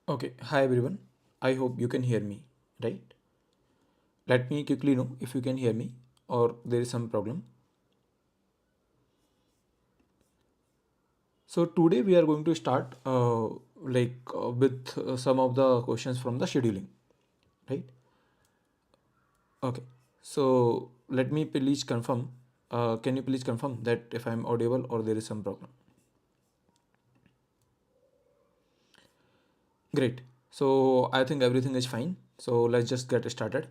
Okay, hi everyone. I hope you can hear me, right? Let me quickly know if you can hear me or there is some problem. So today we are going to start with some of the questions from the scheduling, right? Okay. So let me please confirm. Can you please confirm that if I'm audible or there is some problem? Great. So I think everything is fine. So let's just get started.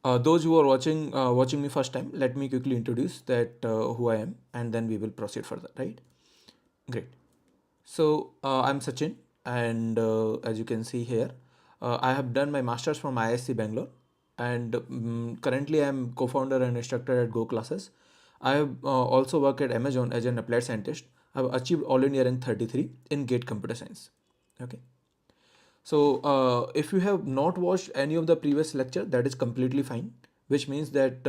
Those who are watching me first time, let me quickly introduce that who I am, and then we will proceed further. Right? Great. So I'm Sachin, and as you can see here, I have done my masters from ISC Bangalore, and currently I'm co-founder and instructor at goclasses. I have also worked at Amazon as an applied scientist. I've achieved all India rank 33 in GATE computer science. Okay. So if you have not watched any of the previous lecture, that is completely fine, which means that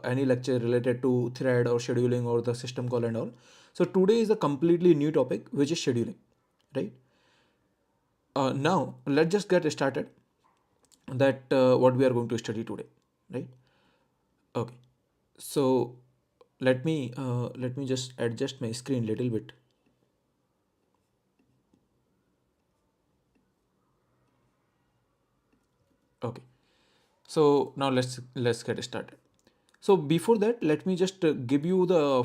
any lecture related to thread or scheduling or the system call and all. So today is a completely new topic, which is scheduling, right? Now let's just get started that what we are going to study today, right? Okay. So let me just adjust my screen little bit. Okay. So now let's get started. So before that, let me just give you the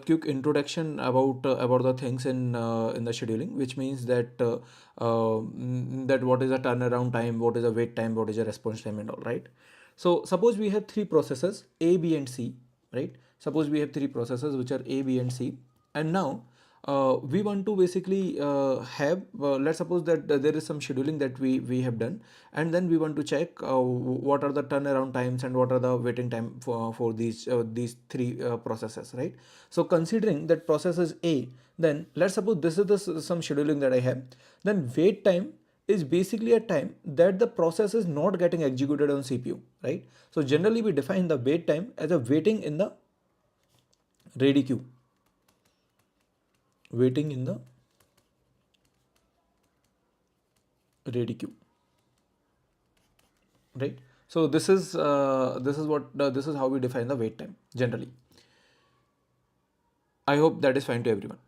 quick introduction about the things in the scheduling, which means that that what is a turnaround time, what is a wait time, what is a response time, and all, right? So suppose we have three processes A, B, and C, right? Suppose we have three processes which are A, B, and C, and now we want to basically have let's suppose that there is some scheduling that we have done, and then we want to check what are the turnaround times and what are the waiting time for these three processes, right? So considering that process is A, then let's suppose this is some scheduling that I have, then wait time is basically a time that the process is not getting executed on CPU, right? So generally we define the wait time as a waiting in the ready queue, waiting in the ready queue, right? So this is how we define the wait time generally. I hope that is fine to everyone.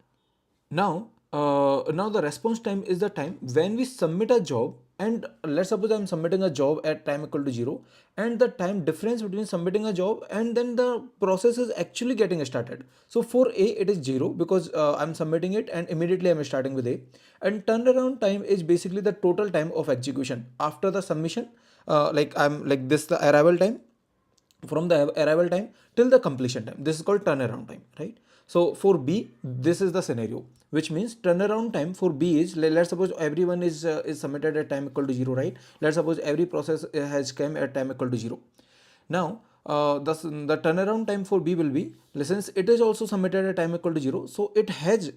Now the response time is the time when we submit a job, and let's suppose I'm submitting a job at time equal to 0, and the time difference between submitting a job and then the process is actually getting started. So for A it is 0 because I'm submitting it and immediately I'm starting with A, and turnaround time is basically the total time of execution after the submission. Like I'm like this the arrival time from the arrival time till the completion time. This is called turnaround time, right? So for B, this is the scenario, which means turnaround time for B is let's suppose everyone is submitted at time equal to 0, right? Let's suppose every process has come at time equal to 0. Now the turnaround time for B will be, since it is also submitted at time equal to 0, so it has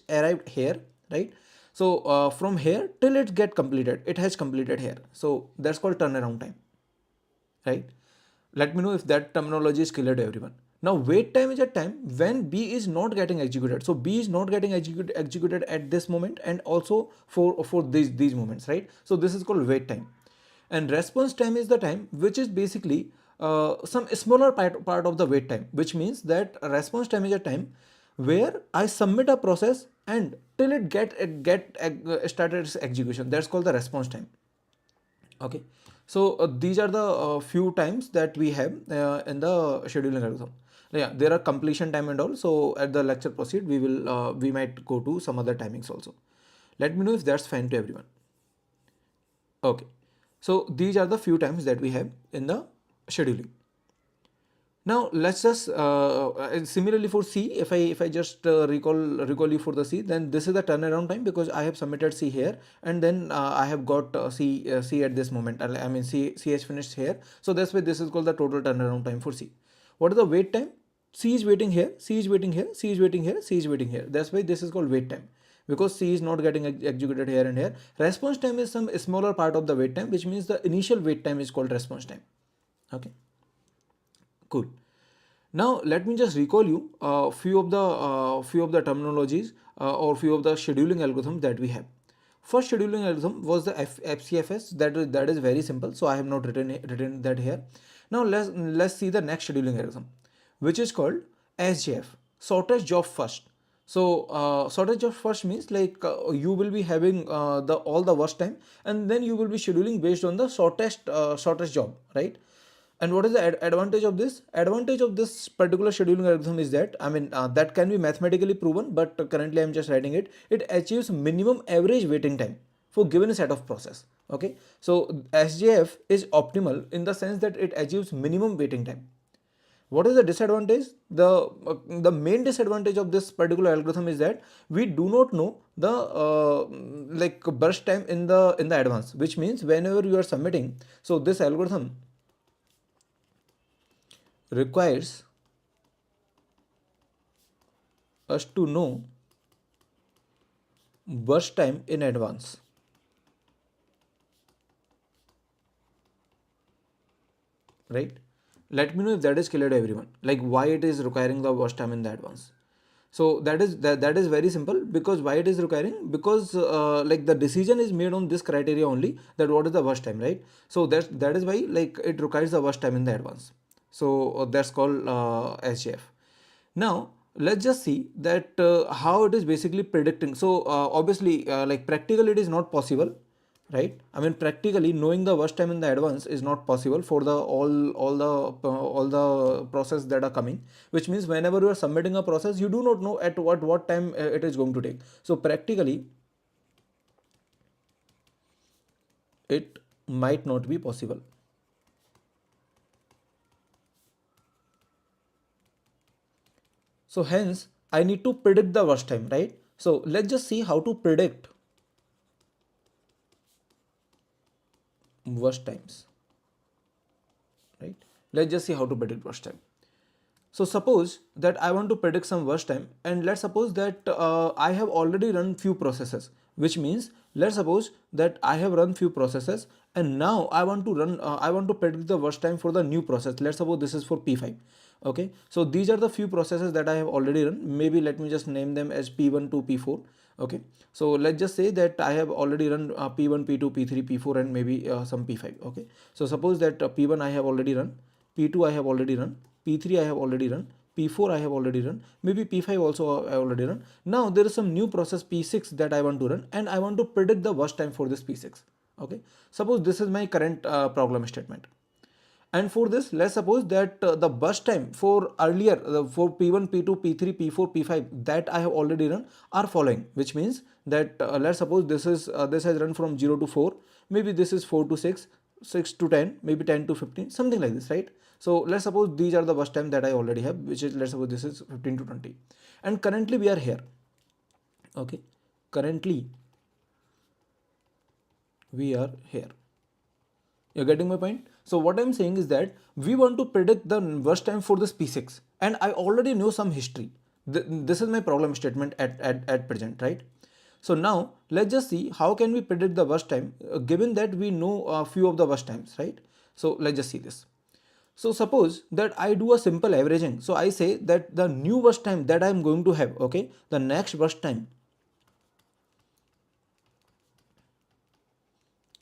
arrived here, right? So from here till it get completed, it has completed here. So that's called turnaround time, right? Let me know if that terminology is clear to everyone. Now, wait time is a time when B is not getting executed. So B is not getting executed at this moment and also for these moments, right? So this is called wait time. And response time is the time which is basically some smaller part of the wait time, which means that response time is a time where I submit a process and till it started its execution. That's called the response time. Okay, so these are the few times that we have in the scheduling algorithm. Yeah, there are completion time and all. So at the lecture proceed, we might go to some other timings also. Let me know if that's fine to everyone. Okay, so these are the few times that we have in the scheduling. Now let's just similarly for C, if I just recall you for the C, then this is the turnaround time because I have submitted C here, and then I have got C at this moment. I mean C has finished here, so that's why this is called the total turnaround time for C. What is the wait time? C is waiting here, C is waiting here, C is waiting here, C is waiting here. That's why this is called wait time, because C is not getting executed here and here. Response time is some smaller part of the wait time, which means the initial wait time is called response time. Okay, cool. Now let me just recall you few of the terminologies or few of the scheduling algorithms that we have. First scheduling algorithm was the FCFS. That is very simple. So I have not written that here. Now let's see the next scheduling algorithm, which is called SJF, shortest job first. So shortest job first means like you will be having the all the worst time, and then you will be scheduling based on the shortest job, right? And what is the advantage of this? Advantage of this particular scheduling algorithm is that, I mean, that can be mathematically proven, but currently I'm just writing it. It achieves minimum average waiting time for given set of process. Okay, so SJF is optimal in the sense that it achieves minimum waiting time. What is the disadvantage? The main disadvantage of this particular algorithm is that we do not know the like burst time in the advance, which means whenever you are submitting, so this algorithm requires us to know burst time in advance, right? Let me know if that is clear to everyone, like why it is requiring the burst time in the advance. So that is very simple, because why it is requiring, because like the decision is made on this criteria only, that what is the worst time, right? So that is why like it requires the worst time in the advance. So that's called SJF. Now let's just see that how it is basically predicting. So obviously like practically it is not possible, right? I mean practically knowing the worst time in the advance is not possible for the all the process that are coming, which means whenever you are submitting a process, you do not know at what time it is going to take. So practically it might not be possible. So hence I need to predict the worst time, right? So let's just see how to predict worst times, right? Let's just see how to predict worst time. So suppose that I want to predict some worst time, and let's suppose that I have already run few processes, which means let's suppose that I have run few processes, and now I want to predict the worst time for the new process. Let's suppose this is for P5. Okay, so these are the few processes that I have already run. Maybe let me just name them as P1 to P4. Okay, so let's just say that I have already run P1, P2, P3, P4, and maybe some P5. Okay, so suppose that P1 I have already run, P2 I have already run, P3 I have already run, P4 I have already run, maybe P5 also I already run. Now there is some new process P6 that I want to run, and I want to predict the worst time for this P6. Okay, suppose this is my current problem statement. And for this, let's suppose that the burst time for earlier, for P1, P2, P3, P4, P5 that I have already run are following, which means that let's suppose this has run from 0 to 4, maybe this is 4 to 6, 6 to 10, maybe 10 to 15, something like this, right? So let's suppose these are the burst time that I already have, which is, let's suppose this is 15 to 20. And currently we are here. Okay, currently we are here. You're getting my point? So what I'm saying is that we want to predict the worst time for this P6, and I already know some history. This is my problem statement at present, right? So now let's just see how can we predict the worst time given that we know a few of the worst times, right? So let's just see this. So suppose that I do a simple averaging. So I say that the new worst time that I'm going to have, okay, the next worst time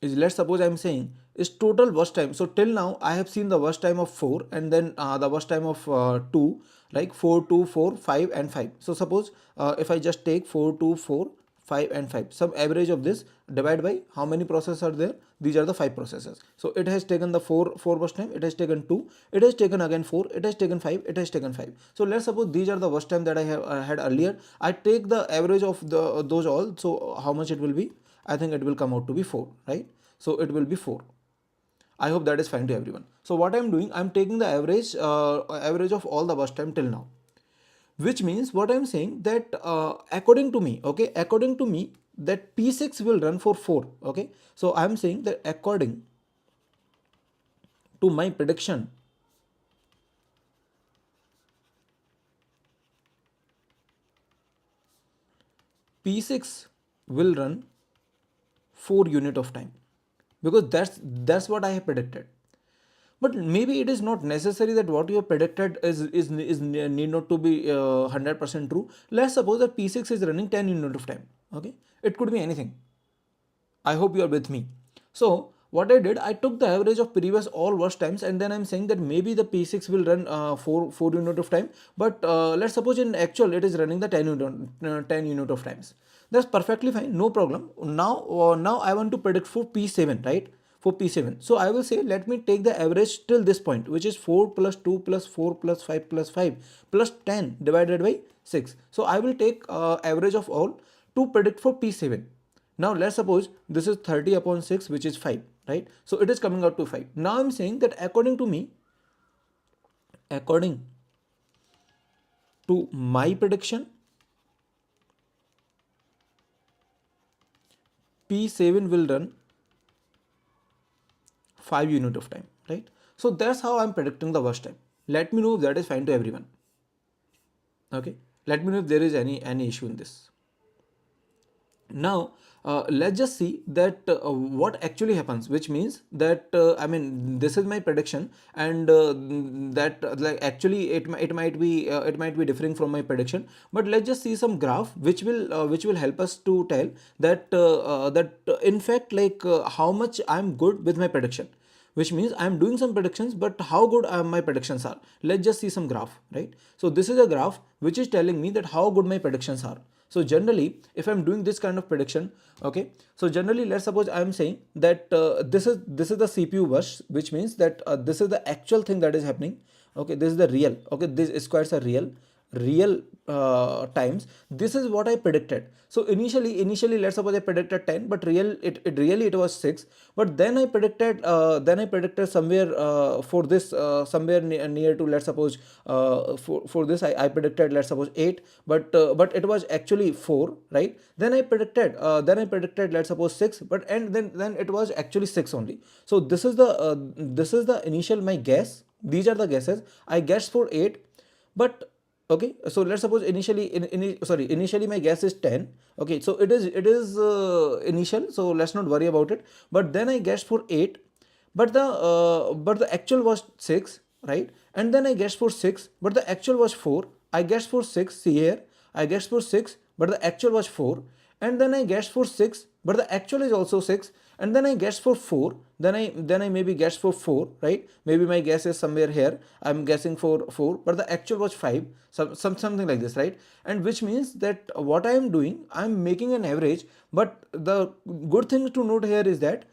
is, let's suppose I'm saying is total worst time. So till now I have seen the worst time of 4, and then the worst time of 2, like 4, 2, 4, 5 and 5. So suppose if I just take 4, 2, 4, 5 and 5, some average of this, divide by how many processes are there. These are the 5 processes. So it has taken the 4 worst time, it has taken 2, it has taken again 4, it has taken 5, it has taken 5. So let's suppose these are the worst time that I have had earlier. I take the average of those all. So how much it will be? I think it will come out to be 4, right? So it will be 4. I hope that is fine to everyone. So what I'm doing, I'm taking the average of all the worst time till now, which means what I'm saying that according to me, okay, according to me, that P6 will run for 4. Okay, so I'm saying that according to my prediction, P6 will run 4 unit of time, because that's what I have predicted. But maybe it is not necessary that what you have predicted is need not to be 100% true. Let's suppose that P6 is running 10 unit of time. Okay, it could be anything. I hope you are with me. So what I did, I took the average of previous all worst times, and then I'm saying that maybe the P6 will run 4 unit of time, but let's suppose in actual it is running the 10 unit of times. That's perfectly fine, no problem. Now I want to predict for P7, right? For P7. So I will say, let me take the average till this point, which is 4 plus 2 plus 4 plus 5 plus 5 plus 10 divided by 6. So I will take average of all to predict for P7. Now let's suppose this is 30 upon 6, which is 5, right? So it is coming out to 5. Now I'm saying that according to me, according to my prediction, P7 will run 5 unit of time, right? So that's how I'm predicting the worst time. Let me know if that is fine to everyone. Okay. Let me know if there is any issue in this. Now let's just see that what actually happens, which means that I mean, this is my prediction, and that like actually it might be differing from my prediction, but let's just see some graph which will help us to tell that in fact like how much I'm good with my prediction, which means I'm doing some predictions, but how good my predictions are. Let's just see some graph, right? So this is a graph which is telling me that how good my predictions are. So generally, if I'm doing this kind of prediction, okay, so generally let's suppose I'm saying that this is the CPU burst, which means that this is the actual thing that is happening. Okay, this is the real. Okay, these squares are real times. This is what I predicted. So initially let's suppose I predicted 10, but really it was 6. But then I predicted somewhere for this somewhere near to, let's suppose for this I predicted, let's suppose 8, but it was actually 4, right? Then I predicted, let's suppose 6, but and then it was actually 6 only. So this is the initial my guess. These are the guesses. I guessed for 8, but okay, so let's suppose initially my guess is 10. Okay, so it is initial, so let's not worry about it. But then I guessed for 8, but the actual was 6, right? And then I guessed for 6, but the actual was 4. I guessed for 6. See here, I guessed for 6, but the actual was 4. And then I guessed for 6, but the actual is also 6. And then I guessed for 4. Then I maybe guessed for 4, right? Maybe my guess is somewhere here. I'm guessing for 4, but the actual was 5. Something like this, right? And which means that what I am doing, I'm making an average. But the good thing to note here is that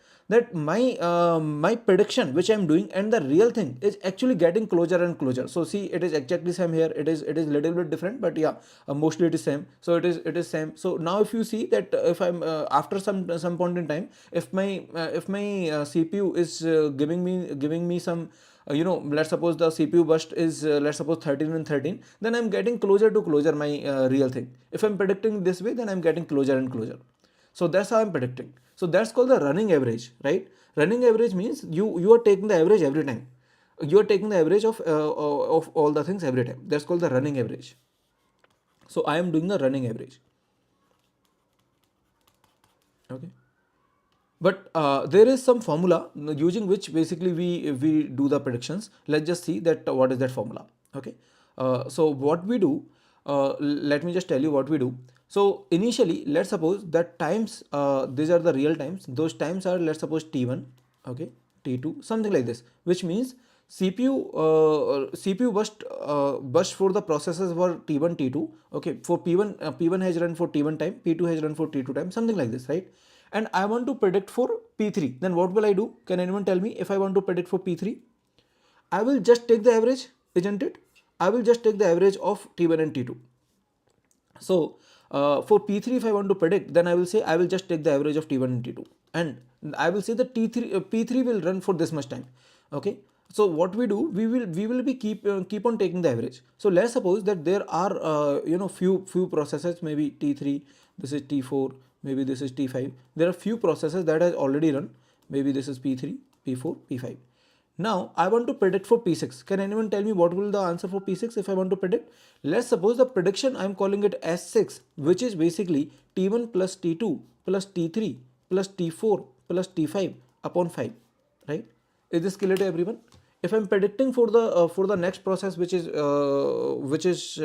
my prediction which I'm doing and the real thing is actually getting closer and closer. So see, it is exactly same here. It is little bit different, but yeah, mostly it is same. So it is same. So now if you see that if I'm after some point in time, if my CPU is giving me some let's suppose the CPU burst is let's suppose 13 and 13, then I'm getting closer to closer my real thing. If I'm predicting this way, then I'm getting closer and closer. So that's how I'm predicting. So that's called the running average, right? Running average means you are taking the average every time. You are taking the average of all the things every time. That's called the running average. So I am doing the running average. Okay. But there is some formula using which basically we do the predictions. Let's just see that what is that formula. Okay. So what we do, let me just tell you what we do. So initially, let's suppose that times, these are the real times. Those times are, let's suppose T1, okay, T2, something like this, which means CPU burst for the processes were T1, T2. Okay, for P1 has run for T1 time, P2 has run for T2 time, something like this, right? And I want to predict for P3. Then what will I do? Can anyone tell me if I want to predict for P3? I will just take the average, isn't it? I will just take the average of T1 and T2. So for P3, if I want to predict, then I will say I will just take the average of T1 and T2, and I will say that P3 will run for this much time. Okay. So what we do, we will be keep on taking the average. So let's suppose that there are few processes, maybe T3, this is T4, maybe this is T5. There are few processes that has already run. Maybe this is P3, P4, P5. Now I want to predict for P6. Can anyone tell me what will the answer for P6 if I want to predict? Let's suppose the prediction I'm calling it as 6, which is basically T1 plus T2 plus T3 plus T4 plus T5 upon 5, right? Is this clear to everyone? If I'm predicting for the next process, which is which is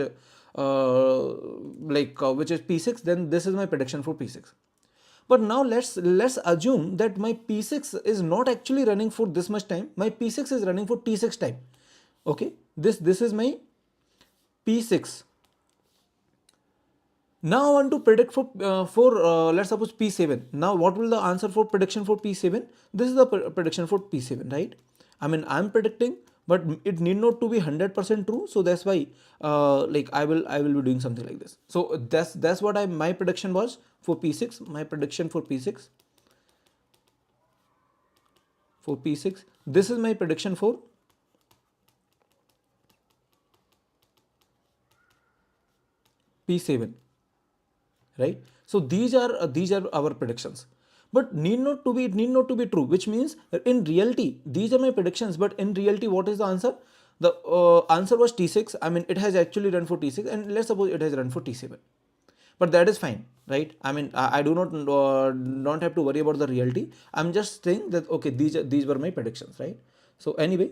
P6, then this is my prediction for P6. But now let's assume that my P6 is not actually running for this much time. My P6 is running for T6 time. Okay, this is my P6. Now I want to predict for let's suppose P7. Now what will the answer for prediction for P7? This is the prediction for P7, right? I mean, I'm predicting, but it need not to be 100% true. So that's why like I will be doing something like this. So that's what my prediction was for P6. My prediction for P6 for P6. This is my prediction for P7. Right? So these are our predictions, but it need not to be true, which means in reality these are my predictions, but in reality what is the answer? The answer was T6. I mean, it has actually run for T6, and let's suppose it has run for T7, but that is fine, right? I mean, I do not don't have to worry about the reality. I'm just saying that okay, these were my predictions, right? So anyway,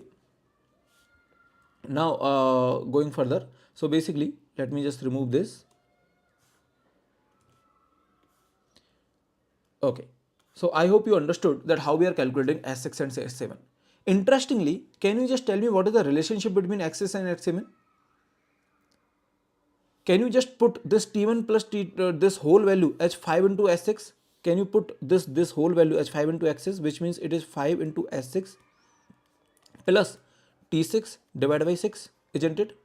now going further, so basically let me just remove this. Okay, so I hope you understood that how we are calculating S6 and S7. Interestingly, can you just tell me what is the relationship between X6 and X7? Can you just put this T1 plus this whole value as 5 into S6? Can you put this whole value as 5 into X6, which means it is 5 into S6 plus T6 divided by 6, isn't it?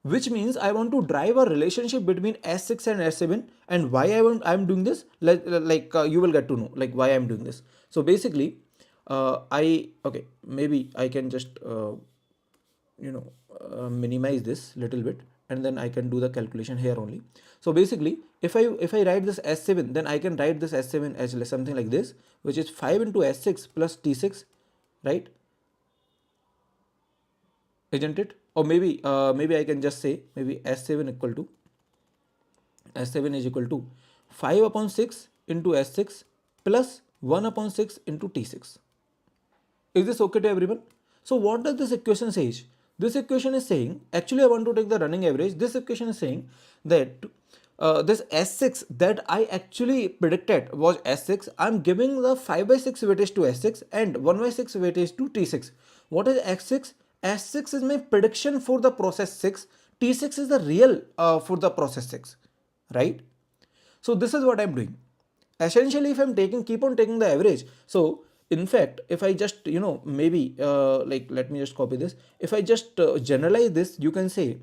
Which means I want to drive a relationship between S6 and S7, and why I'm doing this, you will get to know like why I'm doing this. So basically, okay, maybe I can just minimize this little bit, and then I can do the calculation here only. So basically, if I write this S7, then I can write this S7 as something like this, which is 5 into S6 plus T6, right? Isn't it? Or maybe I can just say maybe S7 is equal to 5 upon 6 into S6 plus 1 upon 6 into T6. Is this okay to everyone? So what does this equation say? This equation is saying, actually I want to take the running average. This equation is saying that this S6 that I actually predicted was S6. I'm giving the 5 by 6 weightage to S6 and 1 by 6 weightage to T6. What is S6? S6 is my prediction for the process 6. T6 is the real for the process 6, right? So this is what I'm doing. Essentially, if I'm keep on taking the average. So in fact, if I just, maybe let me just copy this. If I just generalize this, you can say,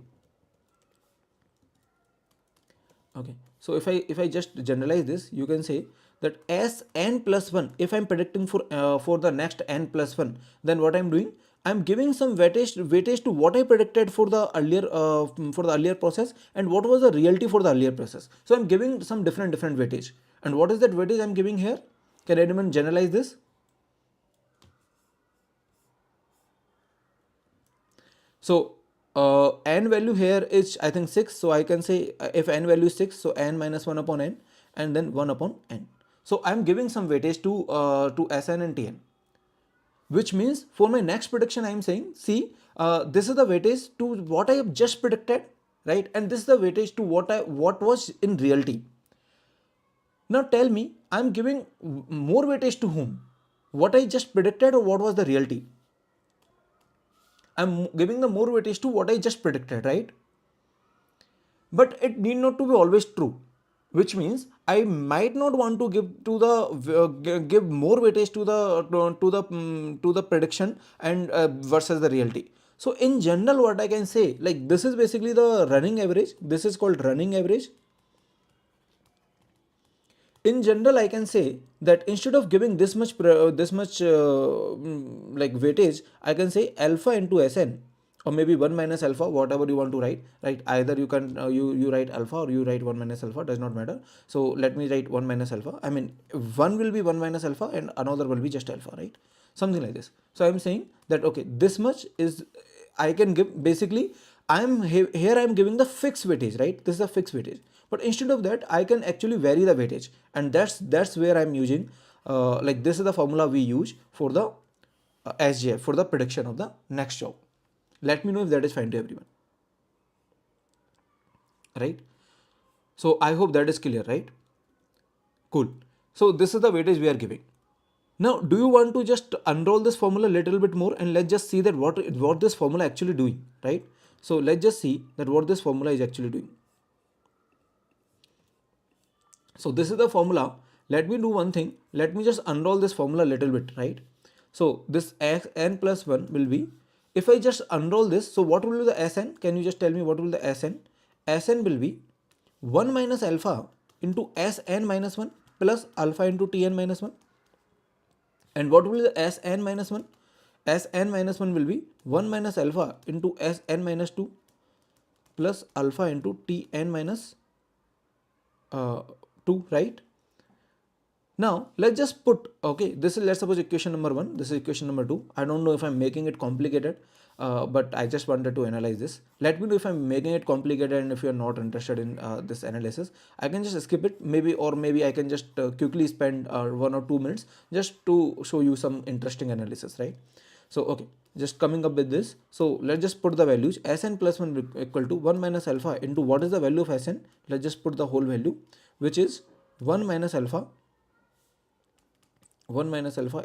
okay. So if I just generalize this, you can say that S n plus 1, if I'm predicting for the next n plus 1, then what I'm doing, I'm giving some weightage to what I predicted for the earlier process, and what was the reality for the earlier process. So I'm giving some different weightage. And what is that weightage I'm giving here? Can anyone generalize this? So n value here is I think 6. So I can say if n value is 6, so n minus 1 upon n, and then 1 upon n. So I'm giving some weightage to Sn and Tn, which means for my next prediction I'm saying, see, this is the weightage to what I have just predicted, right? And this is the weightage to what was in reality. Now tell me, I'm giving more weightage to whom? What I just predicted or what was the reality? I'm giving the more weightage to what I just predicted, right? But it need not to be always true, which means I might not want to give more weightage to the prediction and versus the reality. So in general, what I can say, like this is basically the running average. This is called running average. In general, I can say that instead of giving this much like weightage, I can say alpha into Sn, or maybe 1 minus alpha, whatever you want to write, right? Either you can you write alpha or you write 1 minus alpha, does not matter. So let me write 1 minus alpha. I mean, one will be 1 minus alpha and another will be just alpha, right? Something like this. So I'm saying that okay, this much is I can give. Basically, here I'm giving the fixed weightage, right? This is a fixed weightage. But instead of that, I can actually vary the weightage, and that's where I'm using like this is the formula we use for the SGF, for the prediction of the next job. Let me know if that is fine to everyone, right? So I hope that is clear, right? Cool. So this is the weightage we are giving. Now, do you want to just unroll this formula a little bit more, and let's just see that what this formula actually doing, right? So let's just see that what this formula is actually doing. So this is the formula. Let me do one thing. Let me just unroll this formula a little bit, right? So this n plus 1 will be, if I just unroll this, so what will be the Sn? Can you just tell me what will the Sn? Sn will be 1 minus alpha into Sn minus 1 plus alpha into Tn minus 1. And what will be the Sn minus 1? Sn minus 1 will be 1 minus alpha into Sn minus 2 plus alpha into Tn minus 2, right? Now let's just put, okay, this is, let's suppose, equation number 1, this is equation number 2. I don't know if I'm making it complicated, but I just wanted to analyze this. Let me know if I'm making it complicated, and if you're not interested in this analysis, I can just skip it, maybe, or maybe I can just quickly spend 1 or 2 minutes just to show you some interesting analysis, right? So okay, just coming up with this. So let's just put the values. Sn plus 1 equal to 1 minus alpha into, what is the value of Sn? Let's just put the whole value, which is 1 minus alpha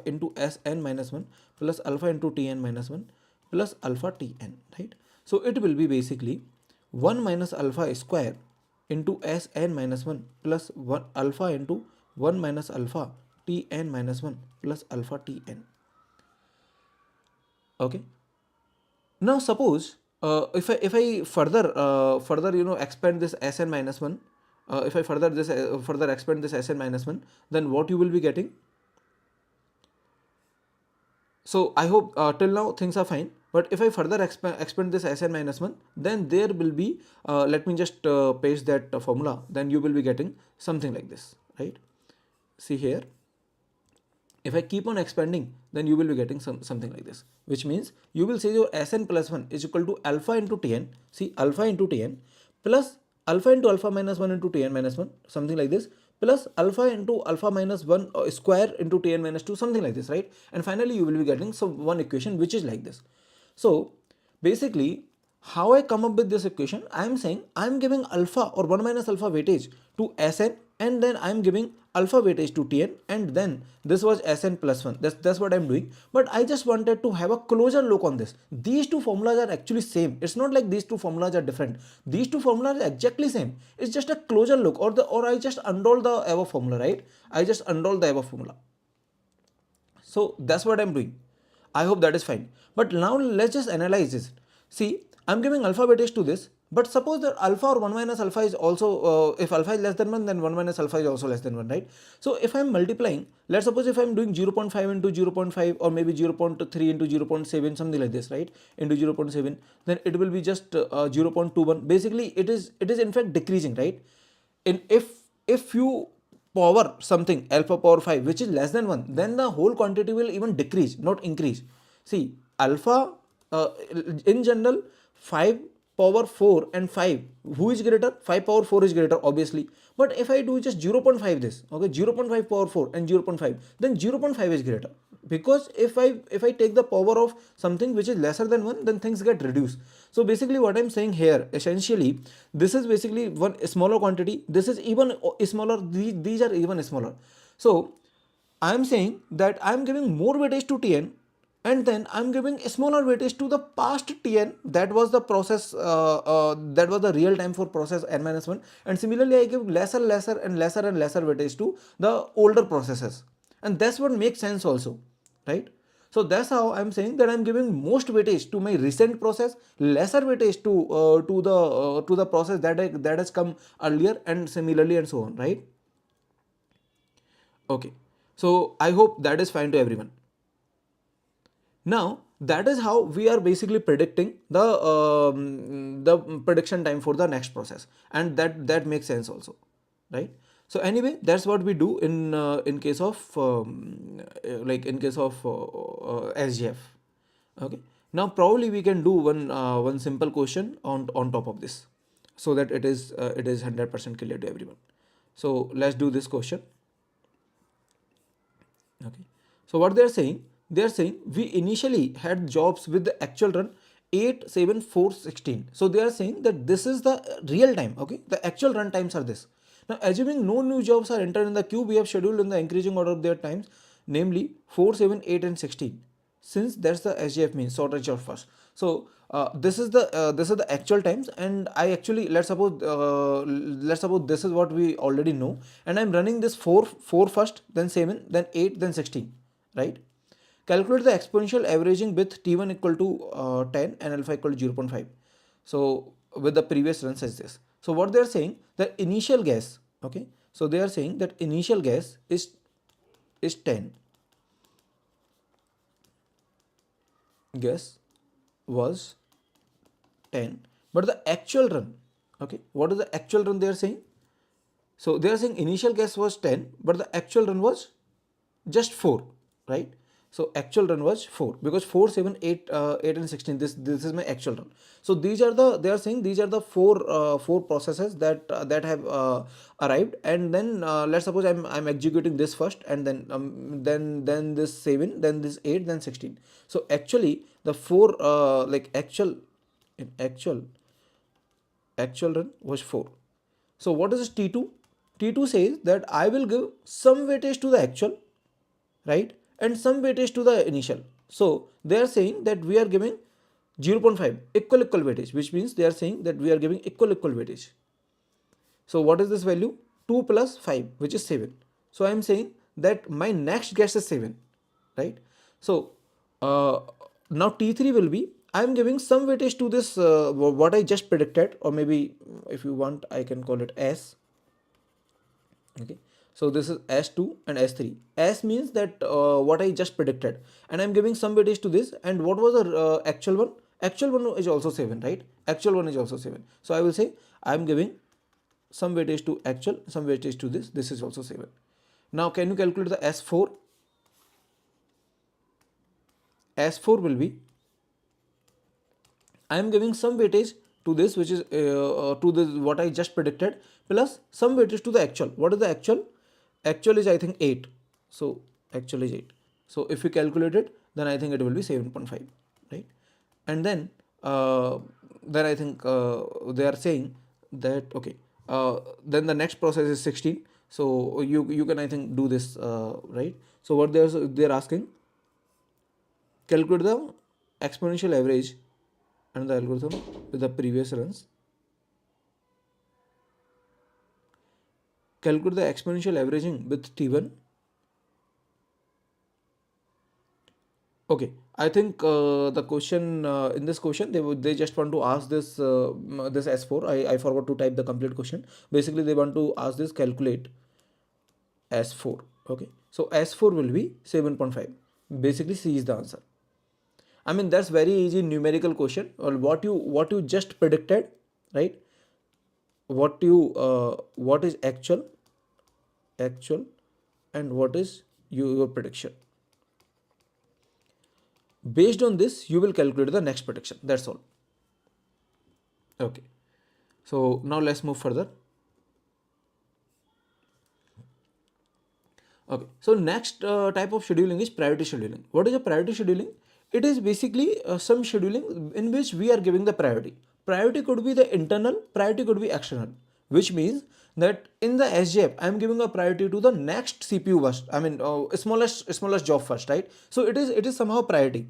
into Sn minus 1 plus alpha into Tn minus 1 plus alpha Tn, right? So it will be basically 1 minus alpha square into Sn minus 1 plus 1 alpha into 1 minus alpha Tn minus 1 plus alpha Tn. Okay. Now suppose if I further expand this Sn minus 1, if I further expand this Sn minus 1, then what you will be getting? So I hope till now things are fine, but if I further expand this Sn minus 1, then there will be, let me just paste that formula, then you will be getting something like this, right? See here, if I keep on expanding, then you will be getting something like this, which means you will say your Sn plus 1 is equal to alpha into Tn, see, alpha into Tn plus alpha into alpha minus 1 into Tn minus 1, something like this, plus alpha into alpha minus 1 square into Tn minus 2, something like this, right? And finally you will be getting one equation which is like this. So basically, how I come up with this equation, I am saying I am giving alpha or 1 minus alpha weightage to Sn, and then I am giving alpha weightage to Tn, and then this was Sn plus 1. That's what I'm doing. But I just wanted to have a closer look on this. These two formulas are actually same. It's not like these two formulas are different. These two formulas are exactly same. It's just a closer look, or I just unroll the above formula, right? I just unroll the above formula. So that's what I'm doing. I hope that is fine. But now let's just analyze this. See, I'm giving alpha weightage to this, but suppose that alpha or 1 minus alpha is also, if alpha is less than 1, then 1 minus alpha is also less than 1, right? So if I'm multiplying, let's suppose if I'm doing 0.5 into 0.5, or maybe 0.3 into 0.7, something like this, right? Into 0.7, then it will be just 0.21. Basically, it is in fact decreasing, right? And if you power something alpha power 5 which is less than 1, then the whole quantity will even decrease, not increase. See, alpha in general, 5 power 4 and 5, who is greater? 5 power 4 is greater, obviously. But if I do just 0.5 this, okay, 0.5 power 4 and 0.5, then 0.5 is greater, because if I take the power of something which is lesser than 1, then things get reduced. So basically what I'm saying here, essentially, this is basically one smaller quantity, this is even smaller, these are even smaller. So I'm saying that I'm giving more weightage to Tn, and then I'm giving a smaller weightage to the past Tn, that was the process, that was the real time for process n-1, and similarly I give lesser and lesser weightage to the older processes, and that's what makes sense also, right? So that's how I'm saying that I'm giving most weightage to my recent process, lesser weightage to the process that has come earlier, and similarly and so on, right? Okay, so I hope that is fine to everyone. Now that is how we are basically predicting the prediction time for the next process, and that makes sense also, right? So anyway, that's what we do in case of SGF. Okay. Now probably we can do one simple question on top of this, so that it is 100% clear to everyone. So let's do this question. Okay. So what they are saying we initially had jobs with the actual run 8, 7, 4, 16. So they are saying that this is the real time. Okay, the actual run times are this. Now, assuming no new jobs are entered in the queue, we have scheduled in the increasing order of their times, namely 4, 7, 8, and 16. Since that's the SGF means sorted job first. So this is the actual times, and I actually let's suppose this is what we already know, and I'm running this 4 first, then 7, then 8, then 16, right? Calculate the exponential averaging with T1 equal to 10 and alpha equal to 0.5. So with the previous run says this. So what they are saying that initial gas, okay. So they are saying that initial gas is 10. Gas was 10, but the actual run, okay. What is the actual run they are saying? So they are saying initial gas was 10, but the actual run was just 4, right? So actual run was 4 because 4, 7, 8, 8 and 16, this is my actual run. So these are they are saying these are the four processes that have arrived, and then let's suppose I'm executing this first, and then this 7, then this 8, then 16. So actually the four like actual run was 4. So what is T2? T2 says that I will give some weightage to the actual, right, and some weightage to the initial. So they are saying that we are giving 0.5 equal weightage, which means they are saying that we are giving equal weightage. So what is this value? 2 plus 5, which is 7. So I am saying that my next guess is 7, right? So now T3 will be, I am giving some weightage to this what I just predicted, or maybe if you want I can call it S. Okay, so this is S2 and S3. S means that what I just predicted, and I'm giving some weightage to this. And what was the actual one? Actual one is also 7, right? Actual one is also 7. So I will say I'm giving some weightage to actual, some weightage to this. This is also 7. Now can you calculate the S4? S4 will be, I am giving some weightage to this, which is to this what I just predicted, plus some weightage to the actual. What is the actual? Actual is I think 8. So actual is 8. So if we calculate it, then I think it will be 7.5, right? And then I think they are saying that okay. Then the next process is 16. So you can I think do this right. So what they're asking, calculate the exponential average and the algorithm with the previous runs. Calculate the exponential averaging with T1. Okay, I think the question in this question they just want to ask this this S4. I forgot to type the complete question. Basically they want to ask this calculate S4. Okay, so S4 will be 7.5. Basically C is the answer. I mean that's very easy numerical question, or what you just predicted, right? What is actual, and what is your prediction. Based on this, you will calculate the next prediction. That's all. Okay. So now let's move further. Okay. So next type of scheduling is priority scheduling. What is a priority scheduling? It is basically some scheduling in which we are giving the priority. Priority could be the internal, priority could be external, which means that in the SJF, I am giving a priority to the next CPU first. I mean, smallest job first, right? So it is somehow priority.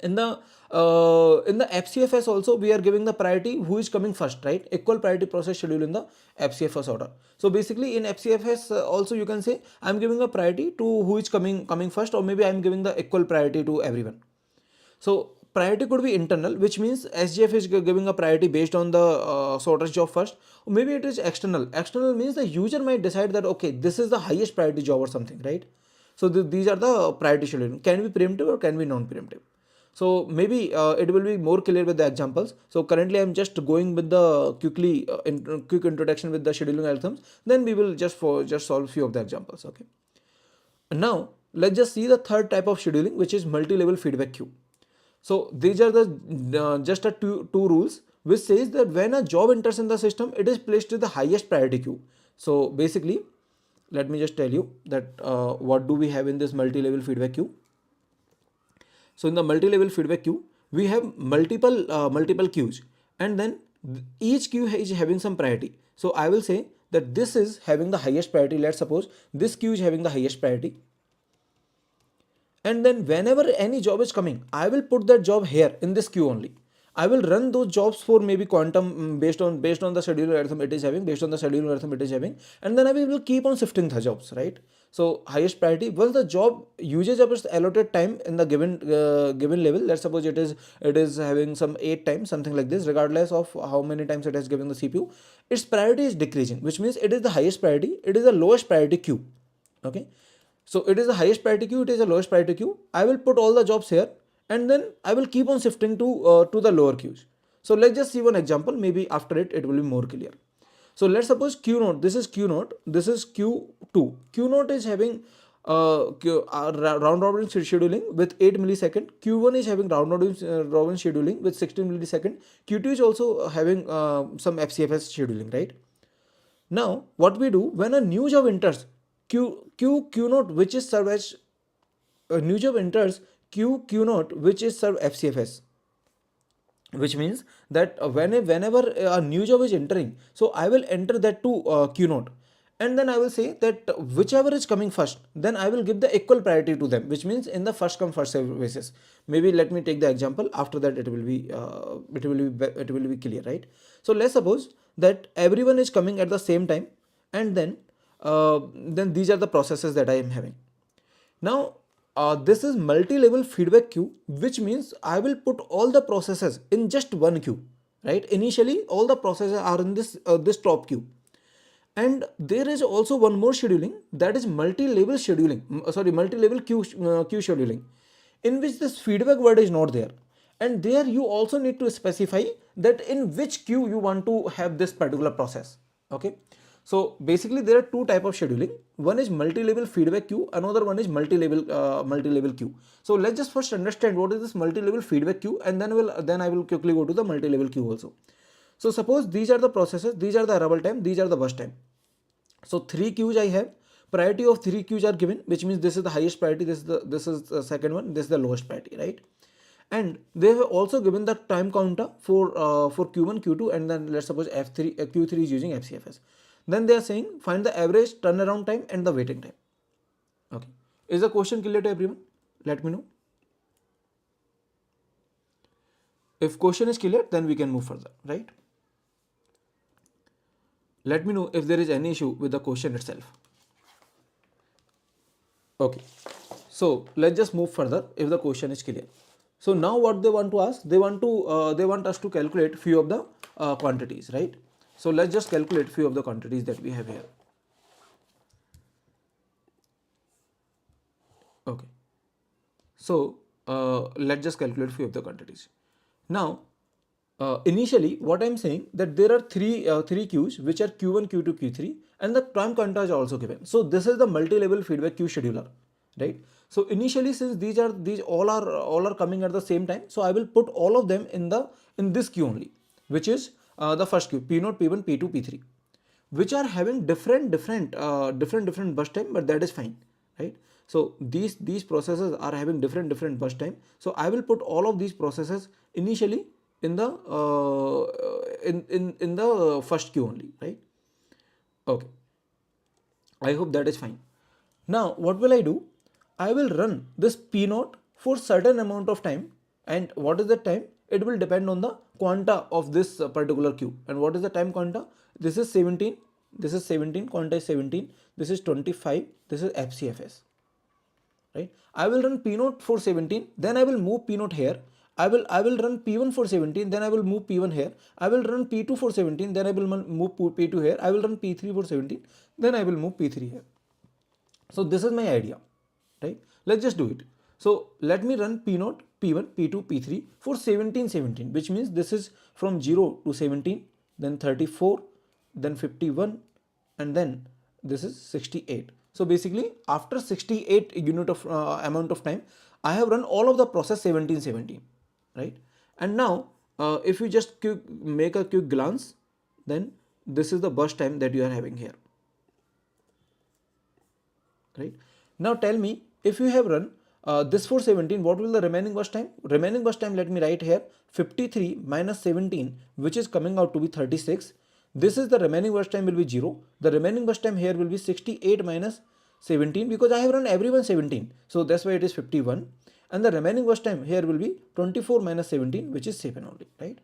In the FCFS also we are giving the priority who is coming first, right? Equal priority process schedule in the FCFS order. So basically in FCFS also you can say I'm giving a priority to who is coming first, or maybe I'm giving the equal priority to everyone. So priority could be internal, which means SGF is giving a priority based on the shortest job first. Or maybe it is external. External means the user might decide that okay, this is the highest priority job or something, right? So these are the priority scheduling. Can be preemptive or can be non-preemptive. So maybe it will be more clear with the examples. So currently I'm just going with the quick introduction with the scheduling algorithms. Then we will just solve few of the examples. Okay. And now let's just see the third type of scheduling, which is multi-level feedback queue. So these are the just a two rules which says that when a job enters in the system, it is placed in the highest priority queue. So basically, let me just tell you that what do we have in this multi-level feedback queue. So in the multi-level feedback queue, we have multiple queues, and then each queue is having some priority. So I will say that this is having the highest priority. Let's suppose this queue is having the highest priority, and then whenever any job is coming, I will put that job here in this queue only. I will run those jobs for maybe quantum, based on the scheduler algorithm it is having, based on the scheduler algorithm it is having, and then I will keep on shifting the jobs, right? So highest priority, once the job usage of its allotted time in the given level, let's suppose it is having some 8 times, something like this, regardless of how many times it has given the CPU, its priority is decreasing, which means it is the highest priority, it is the lowest priority queue. Okay, so it is the highest priority queue, it is the lowest priority queue. I will put all the jobs here, and then I will keep on shifting to the lower queues. So let's just see one example. Maybe after it will be more clear. So let's suppose Q node. This is Q node. This is Q2. Q node is having round robin scheduling with 8 millisecond. Q1 is having round robin scheduling with 16 millisecond. Q2 is also having some FCFS scheduling, right? Now, what we do when a new job enters, Q node which is served as a new job enters Q node which is served FCFS, which means that whenever a new job is entering, so I will enter that to Q node, and then I will say that whichever is coming first, then I will give the equal priority to them, which means in the first come first serve basis. Maybe let me take the example. After that, it will be clear, right? So let's suppose that everyone is coming at the same time, and then these are the processes that I am having. Now, this is multi-level feedback queue, which means I will put all the processes in just one queue, right? Initially, all the processes are in this top queue. And there is also one more scheduling, that is multi-level scheduling, multi-level queue scheduling, in which this feedback word is not there. And there you also need to specify that in which queue you want to have this particular process. Okay. So basically there are two type of scheduling. One is multi-level feedback queue, another one is multi-level queue. So let's just first understand what is this multi-level feedback queue, and then I will quickly go to the multi-level queue also. So suppose these are the processes, these are the arrival time, these are the burst time. So 3 queues I have, priority of 3 queues are given, which means this is the highest priority, this is the second one, this is the lowest priority, right? And they have also given the time counter for Q1, Q2, and then let's suppose Q3 is using FCFS. Then they are saying find the average turnaround time and the waiting time. Okay, is the question clear to everyone? Let me know. If question is clear, then we can move further, right? Let me know if there is any issue with the question itself. Okay, so let's just move further if the question is clear. So now what they want to ask, they want us to calculate few of the quantities, right? So let's just calculate few of the quantities that we have here. Okay, so let's just calculate few of the quantities. Now, initially what I'm saying that there are three queues which are Q1, Q2, Q3, and the time counter is also given. So this is the multi-level feedback queue scheduler, right? So initially, since these all are coming at the same time, so I will put all of them in this queue only, which is the first queue, P0, P1, P2, P3, which are having different burst time, but that is fine, right? So these processes are having different burst time. So I will put all of these processes initially in the in the first queue only, right? Okay, I hope that is fine. Now what will I do? I will run this P0 for certain amount of time, and what is the time? It will depend on the quanta of this particular queue. And what is the time quanta? This is 17, this is 17, quanta is 17, this is 25, this is FCFS, right? I will run P0 for 17, then I will move P0 here. I will run P1 for 17, then I will move P1 here. I will run P2 for 17, then I will move P2 here. I will run P3 for 17, then I will move P3 here. So this is my idea, right? Let's just do it. So let me run P0, P1, P2, P3 for 17, which means this is from 0 to 17, then 34, then 51, and then this is 68. So basically after 68 unit of amount of time, I have run all of the process 17, right? And now if you just make a quick glance, then this is the burst time that you are having here, right? Now tell me, if you have run this for 17, what will the remaining burst time? Remaining burst time, let me write here, 53 minus 17, which is coming out to be 36. This is the remaining burst time will be 0. The remaining burst time here will be 68 minus 17 because I have run everyone 17. So that's why it is 51. And the remaining burst time here will be 24 minus 17, which is 7 only, right?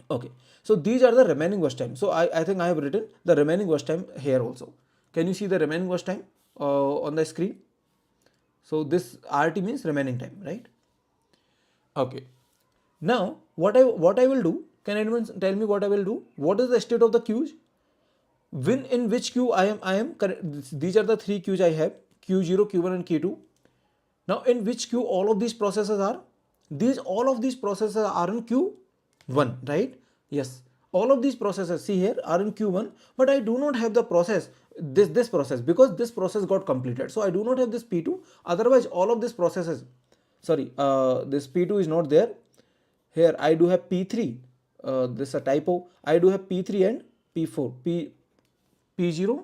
Okay. So these are the remaining burst time. So I think I have written the remaining burst time here also. Can you see the remaining burst time on the screen? So this RT means remaining time, right? Okay. Now what I will do? Can anyone tell me what I will do? What is the state of the queues? When in which queue I am these are the three queues I have, Q0, Q1 and Q2. Now in which queue all of these processes are? All of these processes are in Q1, right? Yes. All of these processes, see here, are in Q1, but I do not have the process, this process, because this process got completed. So I do not have this P2. Otherwise, all of these processes, sorry, this P2 is not there. Here I do have P3. This is a typo. I do have P3 and P4. P0.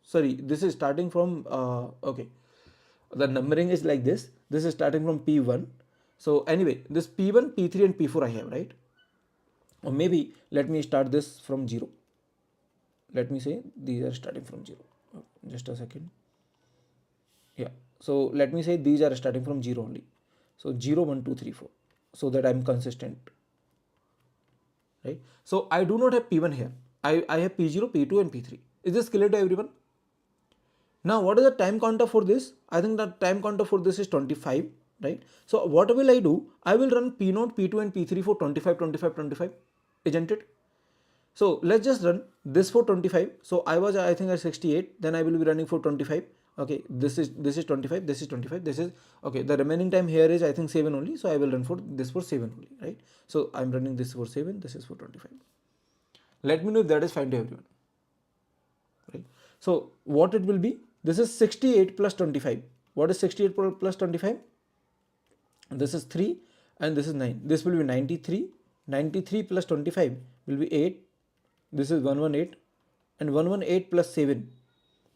Sorry, this is starting from okay. The numbering is like this. This is starting from P1. So anyway, this P1, P3 and P4 I have, right? Or maybe let me start this from 0. Let me say these are starting from 0. Just a second. Yeah. So let me say these are starting from 0 only. So 0, 1, 2, 3, 4. So that I'm consistent. Right? So I do not have P1 here. I have P0, P2 and P3. Is this clear to everyone? Now what is the time counter for this? I think the time counter for this is 25, right? So what will I do? I will run P0, P2 and P3 for 25, 25, 25, isn't it? So let's just run this for 25. So I think at 68, then I will be running for 25. Okay, this is 25, this is 25, this is okay. The remaining time here is I think 7 only. So I will run for this for 7 only, right? So I'm running this for 7, this is for 25. Let me know if that is fine to everyone. Right? So what it will be? This is 68 plus 25. What is 68 plus 25? This is 3 and this is 9. This will be 93. 93 plus 25 will be 8. This is 118 and 118 plus 7.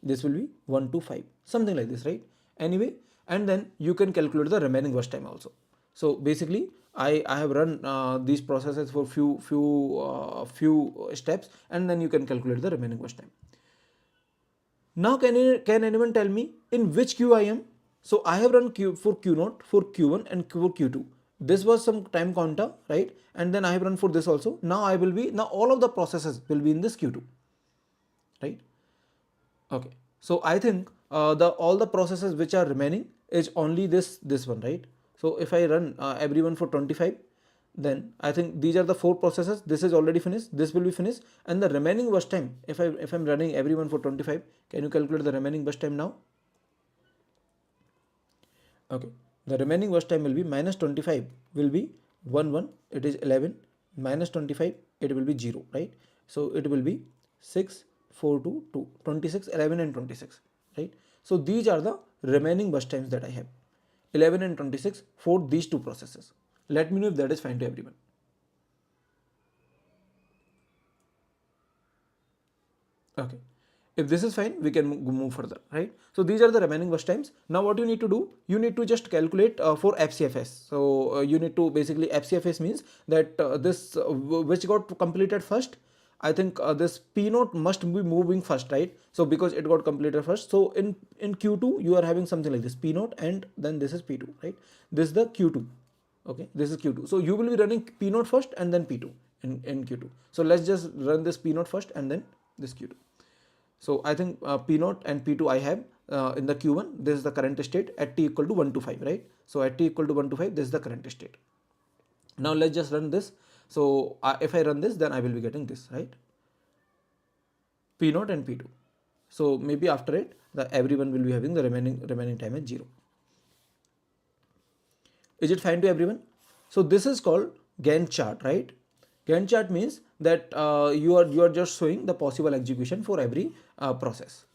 This will be 125. Something like this, right? Anyway, and then you can calculate the remaining burst time also. So basically, I have run these processes for few steps, and then you can calculate the remaining burst time. Now can anyone tell me in which queue I am? So I have run Q for Q0, for Q1 and for Q2. This was some time counter, right? And then I have run for this also. Now all of the processes will be in this Q2, right? Okay. So I think all the processes which are remaining is only this one, right? So if I run everyone for 25, then I think these are the 4 processes. This is already finished. This will be finished, and the remaining burst time. If I'm running everyone for 25, can you calculate the remaining burst time now? Okay. The remaining burst time will be minus 25 will be 1 1. It is 11 minus 25. It will be 0, right? So it will be 6 4 2 2 26 11 and 26, right? So these are the remaining burst times that I have, 11 and 26 for these 2 processes. Let me know if that is fine to everyone. Okay. If this is fine, we can move further, right? So these are the remaining burst times. Now what you need to do, you need to just calculate for FCFS. So you need to basically, FCFS means that this which got completed first. I think this P0 must be moving first, right? So because it got completed first. So in Q2, you are having something like this P0 and then this is P2, right? This is the Q2. Okay, this is Q2. So you will be running P0 first and then P2 in Q2. So let's just run this P0 first and then this Q2. So I think P0 and P2 I have in the Q1. This is the current state at t equal to 1 to 5, right? So at t equal to 1 to 5, this is the current state. Now let's just run this. So if I run this, then I will be getting this, right? P0 and P2. So maybe after it, everyone will be having the remaining time at 0. Is it fine to everyone? So this is called Gantt chart, right? Gantt chart means that you are just showing the possible execution for every process,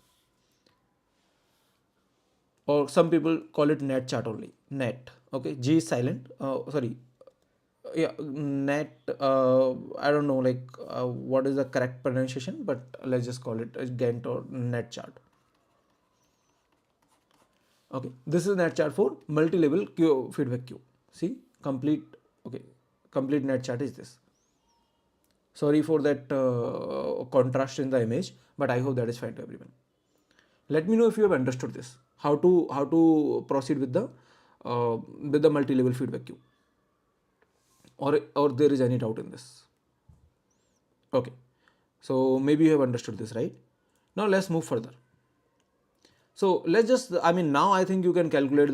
or some people call it net chart only. Net. Okay, G is silent. Sorry. Yeah, net. I don't know like what is the correct pronunciation, but let's just call it Gantt or net chart. Okay, this is net chart for multi-level feedback queue. See, complete. Okay, complete net chart is this. Sorry for that contrast in the image, but I hope that is fine to everyone. Let me know if you have understood this. How to proceed with the multi-level feedback queue, or there is any doubt in this. Okay, so maybe you have understood this, right? Now let's move further. So let's just, I mean, now I think you can calculate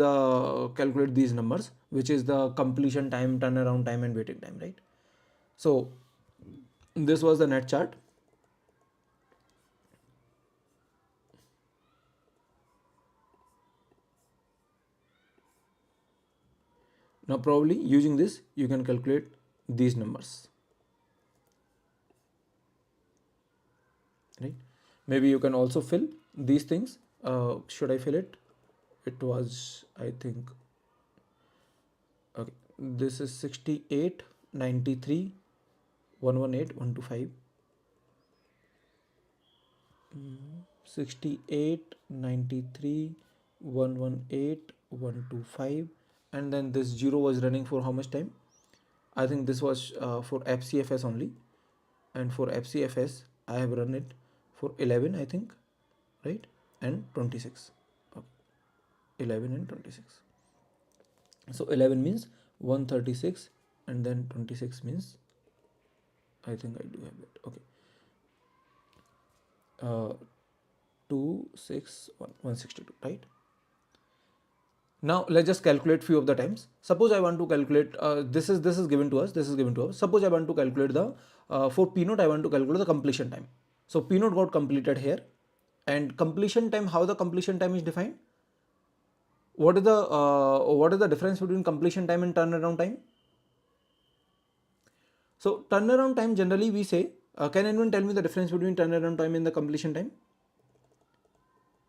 these numbers, which is the completion time, turnaround time, and waiting time, right? So this was the net chart. Now probably using this, you can calculate these numbers, right? Maybe you can also fill these things. Should I fill it? It was, I think, okay. This is 68, 93, 118, 125. 68, 93, 118, 125, and then this 0 was running for how much time? I think this was for FCFS only, and for FCFS I have run it for 11, I think, right? And 26. Okay. 11 and 26. So 11 means 136, and then 26 means, I think I do have it. Okay. 261, 162, right? Now let's just calculate few of the times. Suppose I want to calculate, this is given to us, this is given to us. Suppose I want to calculate the, for P note I want to calculate the completion time. So P note got completed here, and completion time, how the completion time is defined? What is the difference between completion time and turnaround time? So turnaround time, generally we say, can anyone tell me the difference between turnaround time and the completion time?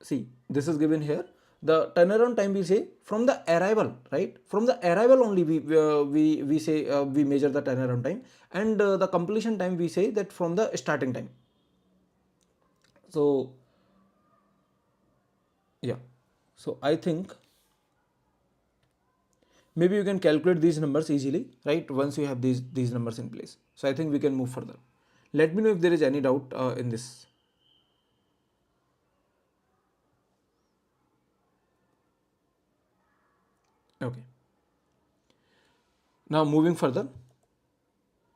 See, this is given here. The turnaround time we say from the arrival, right? From the arrival only we say we measure the turnaround time, and the completion time we say that from the starting time. So yeah, so I think maybe you can calculate these numbers easily, right? Once you have these numbers in place. So I think we can move further. Let me know if there is any doubt in this. Okay. Now moving further,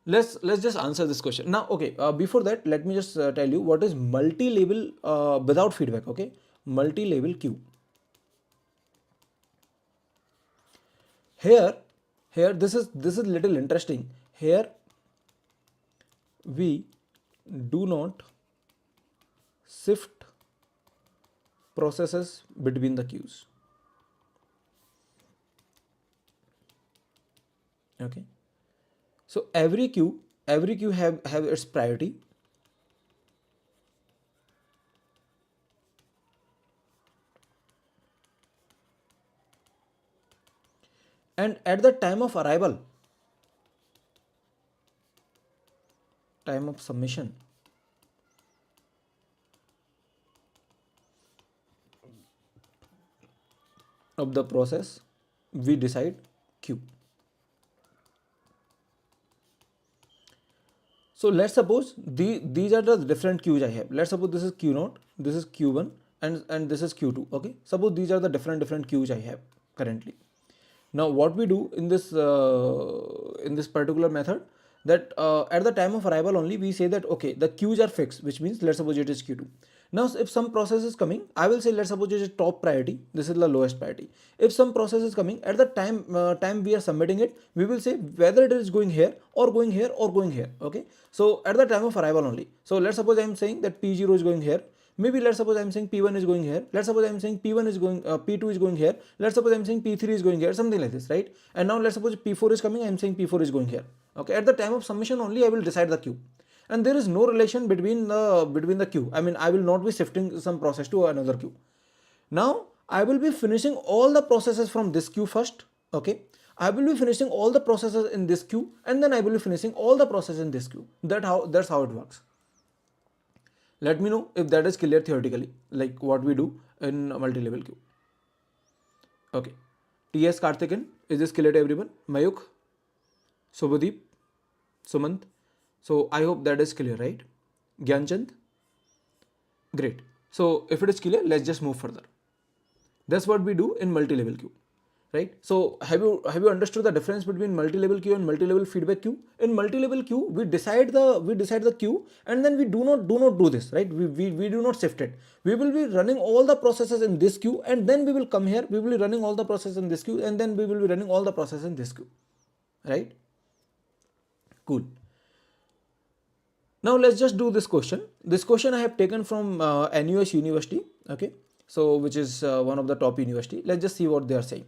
let's just answer this question now. Okay, before that, let me just tell you what is multi-level without feedback. Okay, multi-level queue. Here this is little interesting. Here we do not shift processes between the queues. Okay, so every queue have its priority, and at the time of arrival, time of submission, of the process, we decide queue. So let's suppose these are the different queues I have. Let's suppose this is Q0, this is Q1, and this is Q2. Okay, suppose these are the different queues I have currently. Now what we do in this particular method, that at the time of arrival only we say that okay, the queues are fixed, which means let's suppose it is Q2. Now if some process is coming, I will say let's suppose it is top priority, this is the lowest priority. If some process is coming, at the time we are submitting it, we will say whether it is going here or going here or going here. Okay, so at the time of arrival only. So let's suppose I am saying that P0 is going here. Maybe let's suppose I'm saying P1 is going here. Let's suppose I'm saying P1 is going, P2 is going here. Let's suppose I'm saying P3 is going here, something like this, right? And now let's suppose P4 is coming. I'm saying P4 is going here. Okay, at the time of submission only, I will decide the queue, and there is no relation between the queue. I mean, I will not be shifting some process to another queue. Now I will be finishing all the processes from this queue first. Okay, I will be finishing all the processes in this queue, and then I will be finishing all the processes in this queue. That's how it works. Let me know if that is clear theoretically, like what we do in a multi-level queue. Okay. TS Karthikeyan, is this clear to everyone? Mayuk, Subhadeep, Sumant. So I hope that is clear, right? Gyanchand? Great. So if it is clear, let's just move further. That's what we do in multi-level queue, right? So have you understood the difference between multi-level queue and multi-level feedback queue? In multi-level queue, we decide the queue, and then we do not do this, right? We do not shift it. We will be running all the processes in this queue, and then we will come here. We will be running all the processes in this queue, and then we will be running all the processes in this queue, right? Cool. Now let's just do this question. This question I have taken from NUS University, okay? So which is one of the top university. Let's just see what they are saying.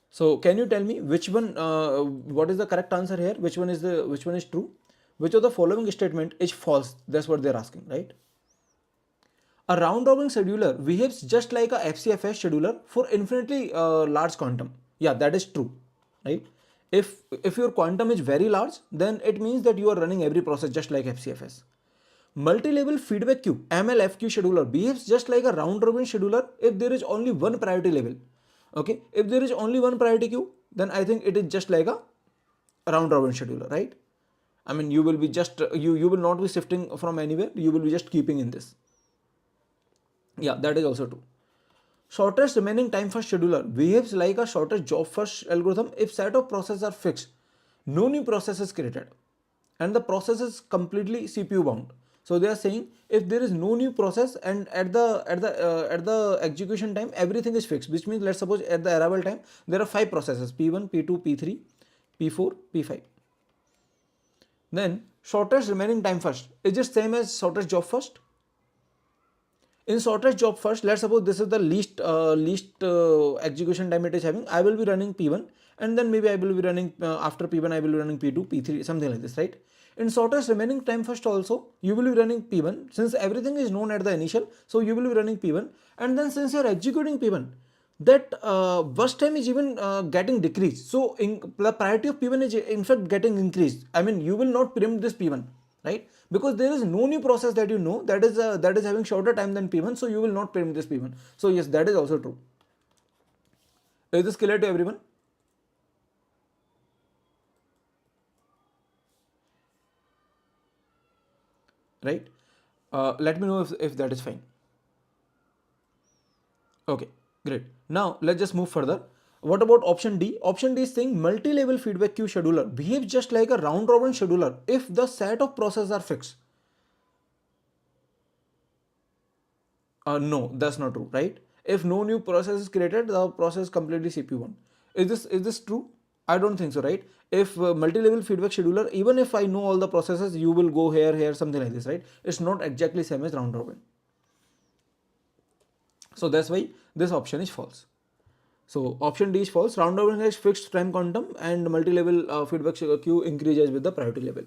So can you tell me which one? What is the correct answer here? Which one is true? Which of the following statement is false? That's what they're asking, right? A round robin scheduler behaves just like a FCFS scheduler for infinitely large quantum. Yeah, that is true, right? If your quantum is very large, then it means that you are running every process just like FCFS. Multi-level feedback queue (MLFQ) scheduler behaves just like a round robin scheduler if there is only one priority level. Okay, if there is only one priority queue, then I think it is just like a round robin scheduler, right? I mean, you will be just you will not be shifting from anywhere. You will be just keeping in this. Yeah, that is also true. Shortest remaining time first scheduler behaves like a shortest job first algorithm if set of processes are fixed. No new process is created and the process is completely CPU bound. So they are saying if there is no new process and at the execution time everything is fixed, which means let's suppose at the arrival time there are 5 processes P1, P2, P3, P4, P5. Then shortest remaining time first is just same as shortest job first. In shortest job first, let's suppose this is the least execution time it is having. I will be running P1 and then maybe I will be running after P1 I will be running P2, P3, something like this, right? In shortest remaining time first also you will be running P1 since everything is known at the initial, so you will be running P1, and then since you are executing P1, that burst time is even getting decreased. So the priority of P1 is in fact getting increased. I mean, you will not preempt this P1, right? Because there is no new process that you know that is having shorter time than P1, so you will not preempt this P1. So yes, that is also true. Is this clear to everyone? Right? Let me know if that is fine. Okay, great. Now let's just move further. What about option D? Option D is saying multi-level feedback queue scheduler behaves just like a round robin scheduler if the set of processes are fixed. No, that's not true, right? If no new process is created, the process is completely CPU one. Is this true? I don't think so, right? If multi-level feedback scheduler, even if I know all the processes, you will go here, something like this, right? It's not exactly same as round robin. So that's why this option is false. So option D is false. Round robin has fixed time quantum and multi-level feedback queue increases with the priority level,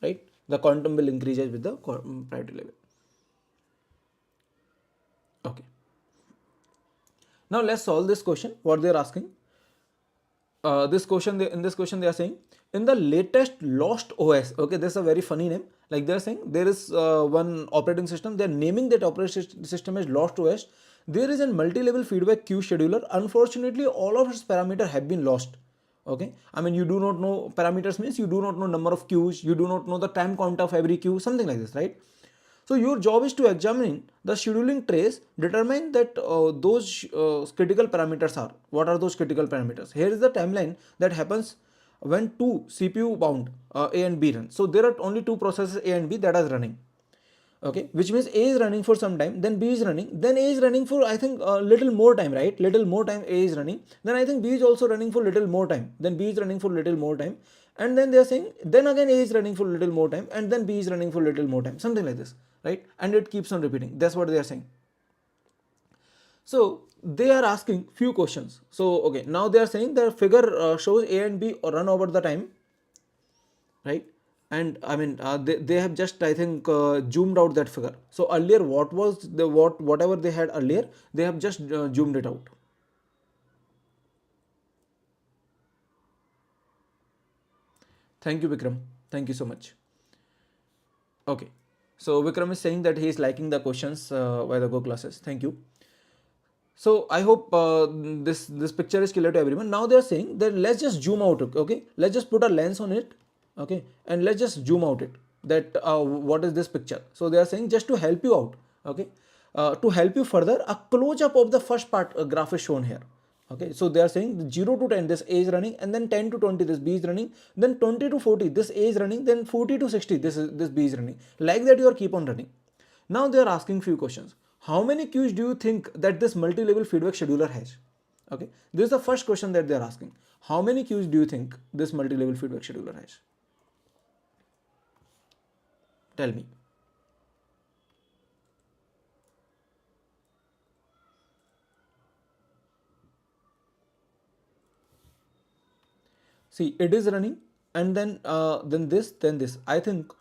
right? The quantum will increases with the priority level. Okay. Now let's solve this question. What they are asking. In this question they are saying in the latest lost OS. Okay, this is a very funny name. Like they are saying there is one operating system. They are naming that operating system as lost OS. There is a multi-level feedback queue scheduler. Unfortunately, all of its parameters have been lost. Okay, I mean you do not know parameters means you do not know number of queues. You do not know the time count of every queue. Something like this, right? So your job is to examine the scheduling trace, determine that those critical parameters are. What are those critical parameters? Here is the timeline that happens when two CPU bound A and B run. So there are only two processes A and B that are running. Okay, which means A is running for some time, then B is running, then A is running for I think a little more time, right? Little more time A is running, then I think B is also running for little more time, then B is running for little more time, and then they are saying then again A is running for little more time, and then B is running for little more time, something like this, right? And it keeps on repeating. That's what they are saying. So they are asking few questions. So okay, now they are saying the figure shows A and B run over the time, right? And I mean they have just I think zoomed out that figure. So earlier what was the whatever they had earlier, they have just zoomed it out. Thank you, Vikram. Thank you so much. Okay, so Vikram is saying that he is liking the questions by the Go classes. Thank you. So I hope this picture is clear to everyone. Now they are saying that let's just zoom out. Okay, let's just put a lens on it. Okay, and let's just zoom out it, that what is this picture. So they are saying, just to help you out, okay, to help you further, a close up of the first part graph is shown here. Okay, so they are saying 0 to 10 this A is running, and then 10 to 20 this B is running, then 20 to 40 this A is running, then 40 to 60 this B is running, like that you are keep on running. Now they are asking few questions. How many queues do you think that this multi-level feedback scheduler has? Okay, this is the first question that they are asking. How many queues do you think this multi-level feedback scheduler has? Tell me. See, it is running, and then this. I think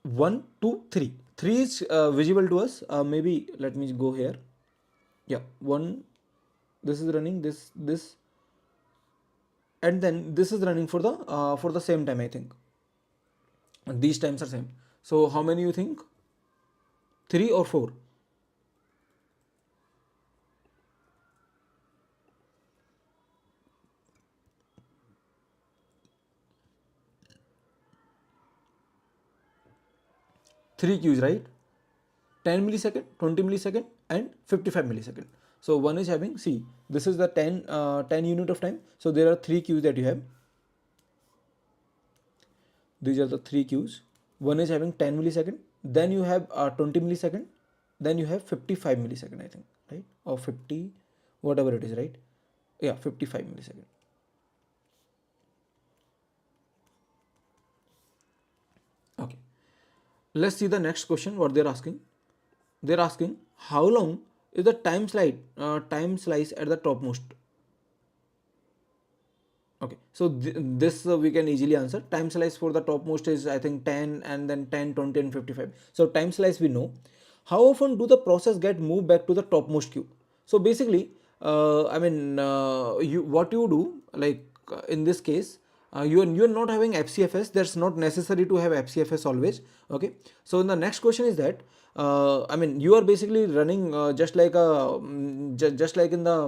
1, 2, 3. 3 is visible to us. Maybe let me go here. Yeah, 1. This is running. This, and then this is running for the same time. I think and these times are same. So how many you think? 3 or 4? 3 queues, right? 10 millisecond, 20 millisecond, and 55 millisecond. So one is having, see, this is the 10 unit of time. So there are 3 queues that you have. These are the 3 queues. One is having 10 millisecond, then you have 20 millisecond, then you have 55 millisecond, I think, right? Or 50, whatever it is, right? Yeah, 55 millisecond. Okay. Let's see the next question, what they're asking. They're asking, how long is the time slice at the topmost? Okay, so this we can easily answer. Time slice for the topmost is, I think, 10, and then 10, 20, and 55. So time slice we know. How often do the process get moved back to the topmost queue? So basically, you what you do, like in this case, you're not having FCFS. That's not necessary to have FCFS always. Okay, so the next question is that, you are basically running just like just like in the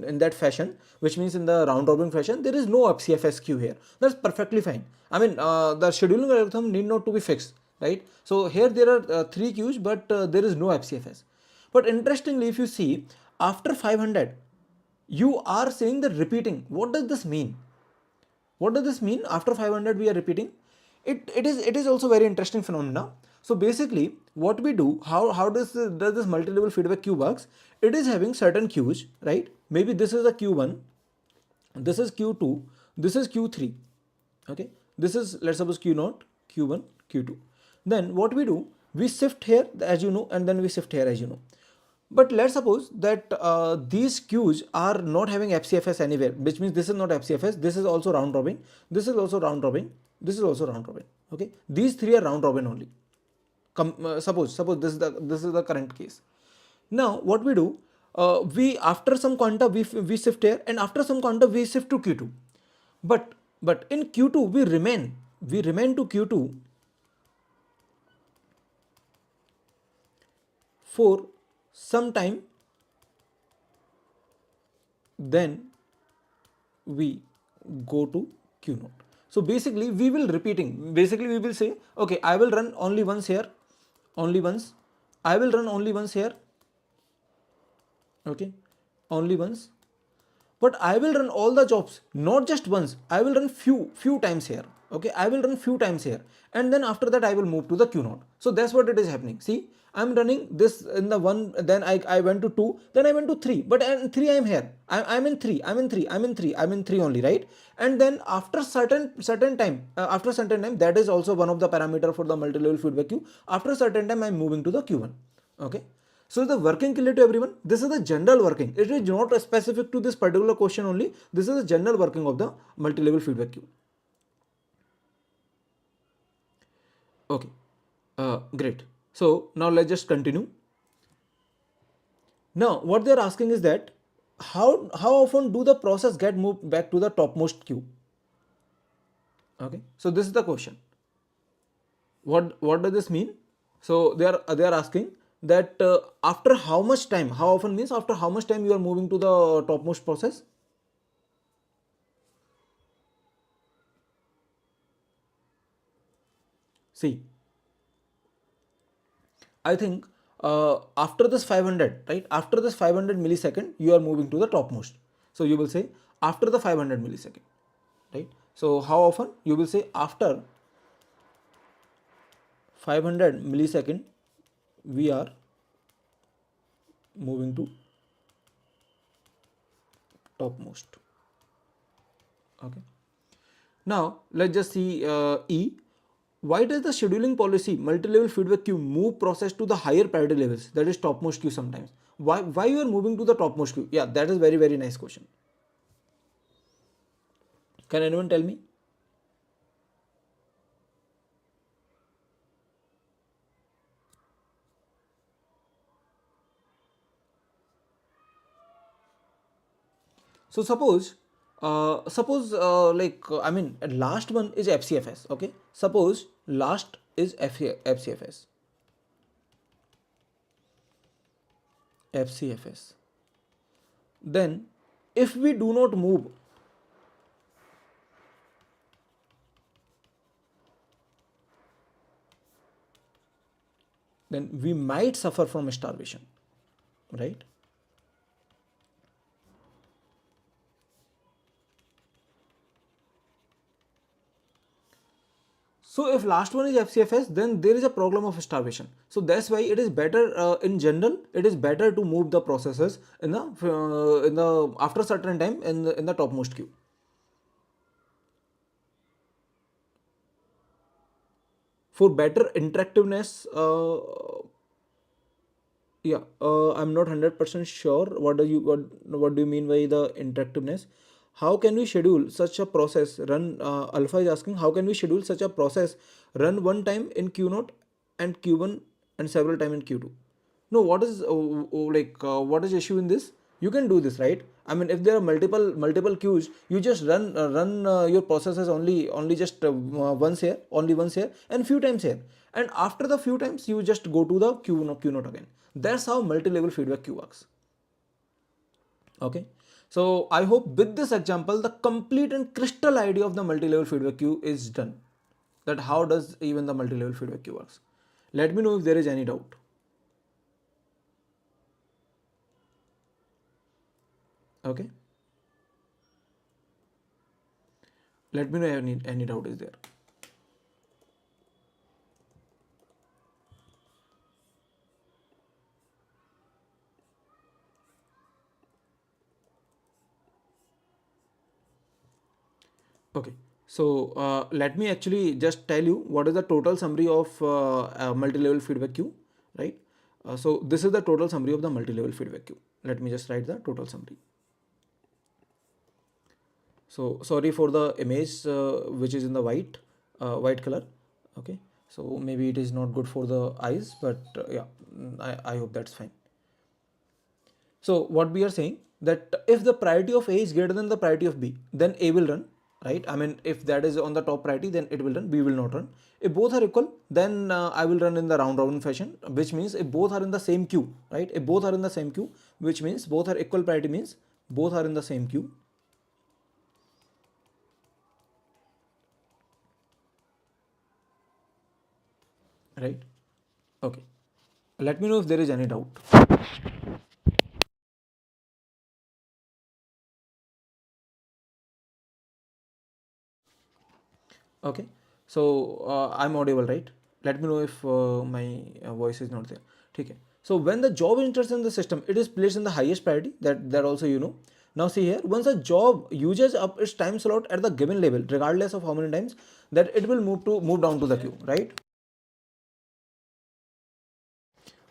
in that fashion, which means in the round robin fashion. There is no FCFS queue here. That's perfectly fine. The scheduling algorithm need not to be fixed, right? So here there are 3 queues, but there is no FCFS. But interestingly, if you see, after 500, you are saying the repeating. What does this mean? What does this mean? After 500 we are repeating. It is also very interesting phenomena. So basically what we do, how does this multi-level feedback queue works? It is having certain queues, right? Maybe this is a q1, this is q2, this is q3. Okay, this is, let's suppose, q0, q1, q2. Then what we do, we shift here, as you know, and then we shift here, as you know. But let's suppose that these queues are not having FCFS anywhere, which means this is not FCFS. This is also round robin. This is also round robin. This is also round robin. Okay, these 3 are round robin only. Suppose this is the current case. Now what we do, we after some quanta we shift here, and after some quanta we shift to Q2. But in Q2 we remain to Q2 for some time, then we go to Q0. So basically we will repeating. Basically we will say, okay, I will run only once here, only once. I will run only once here. Okay, only once. But I will run all the jobs, not just once. I will run few times here. Okay, I will run few times here, and then after that I will move to the Q node. So that's what it is happening. See, I'm running this in the 1, then I went to 2, then I went to 3, but in 3 I'm here. I'm in 3, I'm in 3, I'm in 3, I'm in 3 only, right? And then after certain time, that is also one of the parameter for the multi-level feedback queue. After certain time I'm moving to the Q1. Okay. So the working clear to everyone. This is the general working. It is not specific to this particular question only. This is the general working of the multi-level feedback queue. Okay, great. So now let's just continue. Now what they are asking is that, how often do the process get moved back to the topmost queue? Okay, so this is the question. What does this mean? So they are asking that, after how much time, how often means after how much time you are moving to the topmost process. See, I think after this 500, right? After this 500 millisecond, you are moving to the topmost. So you will say after the 500 millisecond, right? So how often? You will say after 500 millisecond, we are moving to topmost. Okay. Now let's just see E. Why does the scheduling policy multi-level feedback queue move process to the higher priority levels, that is topmost queue sometimes? Why you are moving to the topmost queue? Yeah, that is very nice question. Can anyone tell me? So suppose like I mean last one is FCFS. Okay, suppose last is FCFS. FCFS. Then if we do not move, then we might suffer from starvation, right? So if last one is FCFS, then there is a problem of starvation. So that's why it is better in general. It is better to move the processes in the after certain time in the topmost queue. For better interactiveness, yeah, I'm not 100% sure what do you mean by the interactiveness. How can we schedule such a process run? Alpha is asking how can we schedule such a process run one time in Q naught and Q1 and several time in Q2. No, what is what is issue in this? You can do this, right? I mean, if there are multiple queues, you just run your processes only just once here, only once here, and few times here. And after the few times, you just go to the Q note again. That's how multi-level feedback queue works. Okay. So I hope with this example, the complete and crystal idea of the multi-level feedback queue is done. That how does even the multi-level feedback queue works? Let me know if there is any doubt. Okay. Let me know if any doubt is there. Okay. So let me actually just tell you what is the total summary of multi-level feedback queue, right? So this is the total summary of the multi-level feedback queue. Let me just write the total summary. So sorry for the image which is in the white color. Okay. So maybe it is not good for the eyes, but yeah, I hope that's fine. So what we are saying that if the priority of A is greater than the priority of B, then A will run, right? I mean, if that is on the top priority, then it will run, B will not run. If both are equal, then I will run in the round robin fashion, which means if both are in the same queue, right? If both are in the same queue, which means both are equal priority means both are in the same queue. Right? Okay. Let me know if there is any doubt. Okay, so I'm audible, right? Let me know if my voice is not there. Okay. So when the job enters in the system, it is placed in the highest priority. That also you know. Now see here, once a job uses up its time slot at the given level, regardless of how many times, that it will move down to the queue, right?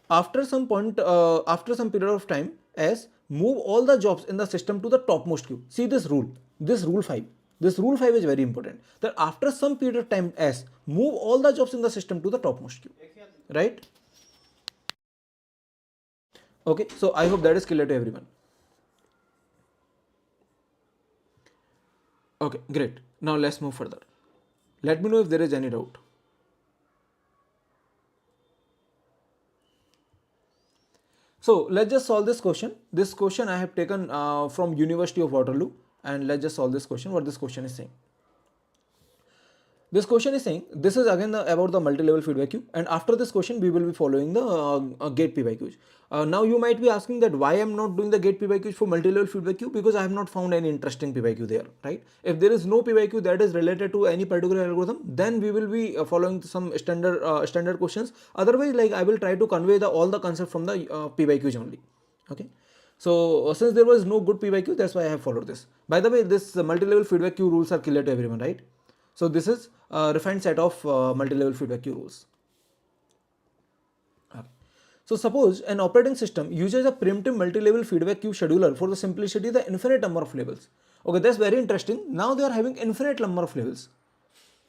After some point, after some period of time, as move all the jobs in the system to the topmost queue. See this rule 5. This rule 5 is very important. That after some period of time, as move all the jobs in the system to the topmost queue, right? Okay, so I hope that is clear to everyone. Okay, great. Now let's move further. Let me know if there is any doubt. So let's just solve this question. This question I have taken from University of Waterloo, and let's just solve this question. What this question is saying. This question is saying, this is again about the multi-level feedback queue, and after this question we will be following the gate PYQs. Now you might be asking that why I'm not doing the gate PYQs for multi-level feedback queue, because I have not found any interesting PYQ there, right? If there is no PYQ that is related to any particular algorithm, then we will be following some standard questions. Otherwise, like, I will try to convey all the concept from the PYQs only. Okay. So since there was no good PYQ, that's why I have followed this. By the way, this multi-level feedback queue rules are clear to everyone, right? So this is a refined set of multi-level feedback queue rules. Okay. So suppose an operating system uses a primitive multi-level feedback queue scheduler for the simplicity the infinite number of levels. Okay, that's very interesting. Now they are having infinite number of levels,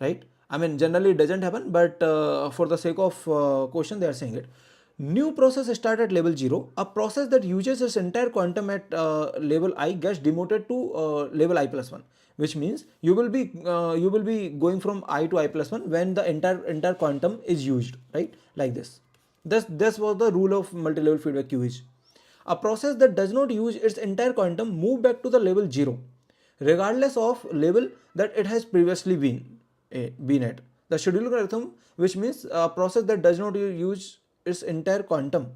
right? I mean, generally it doesn't happen, but for the sake of question, they are saying it. New process start at level 0. A process that uses its entire quantum at level I gets demoted to level I plus 1, which means you will be going from I to I plus 1 when the entire quantum is used, right? Like this. This was the rule of multi-level feedback queue is. A process that does not use its entire quantum move back to the level 0, regardless of level that it has previously been at. The scheduling algorithm, which means a process that does not use its entire quantum,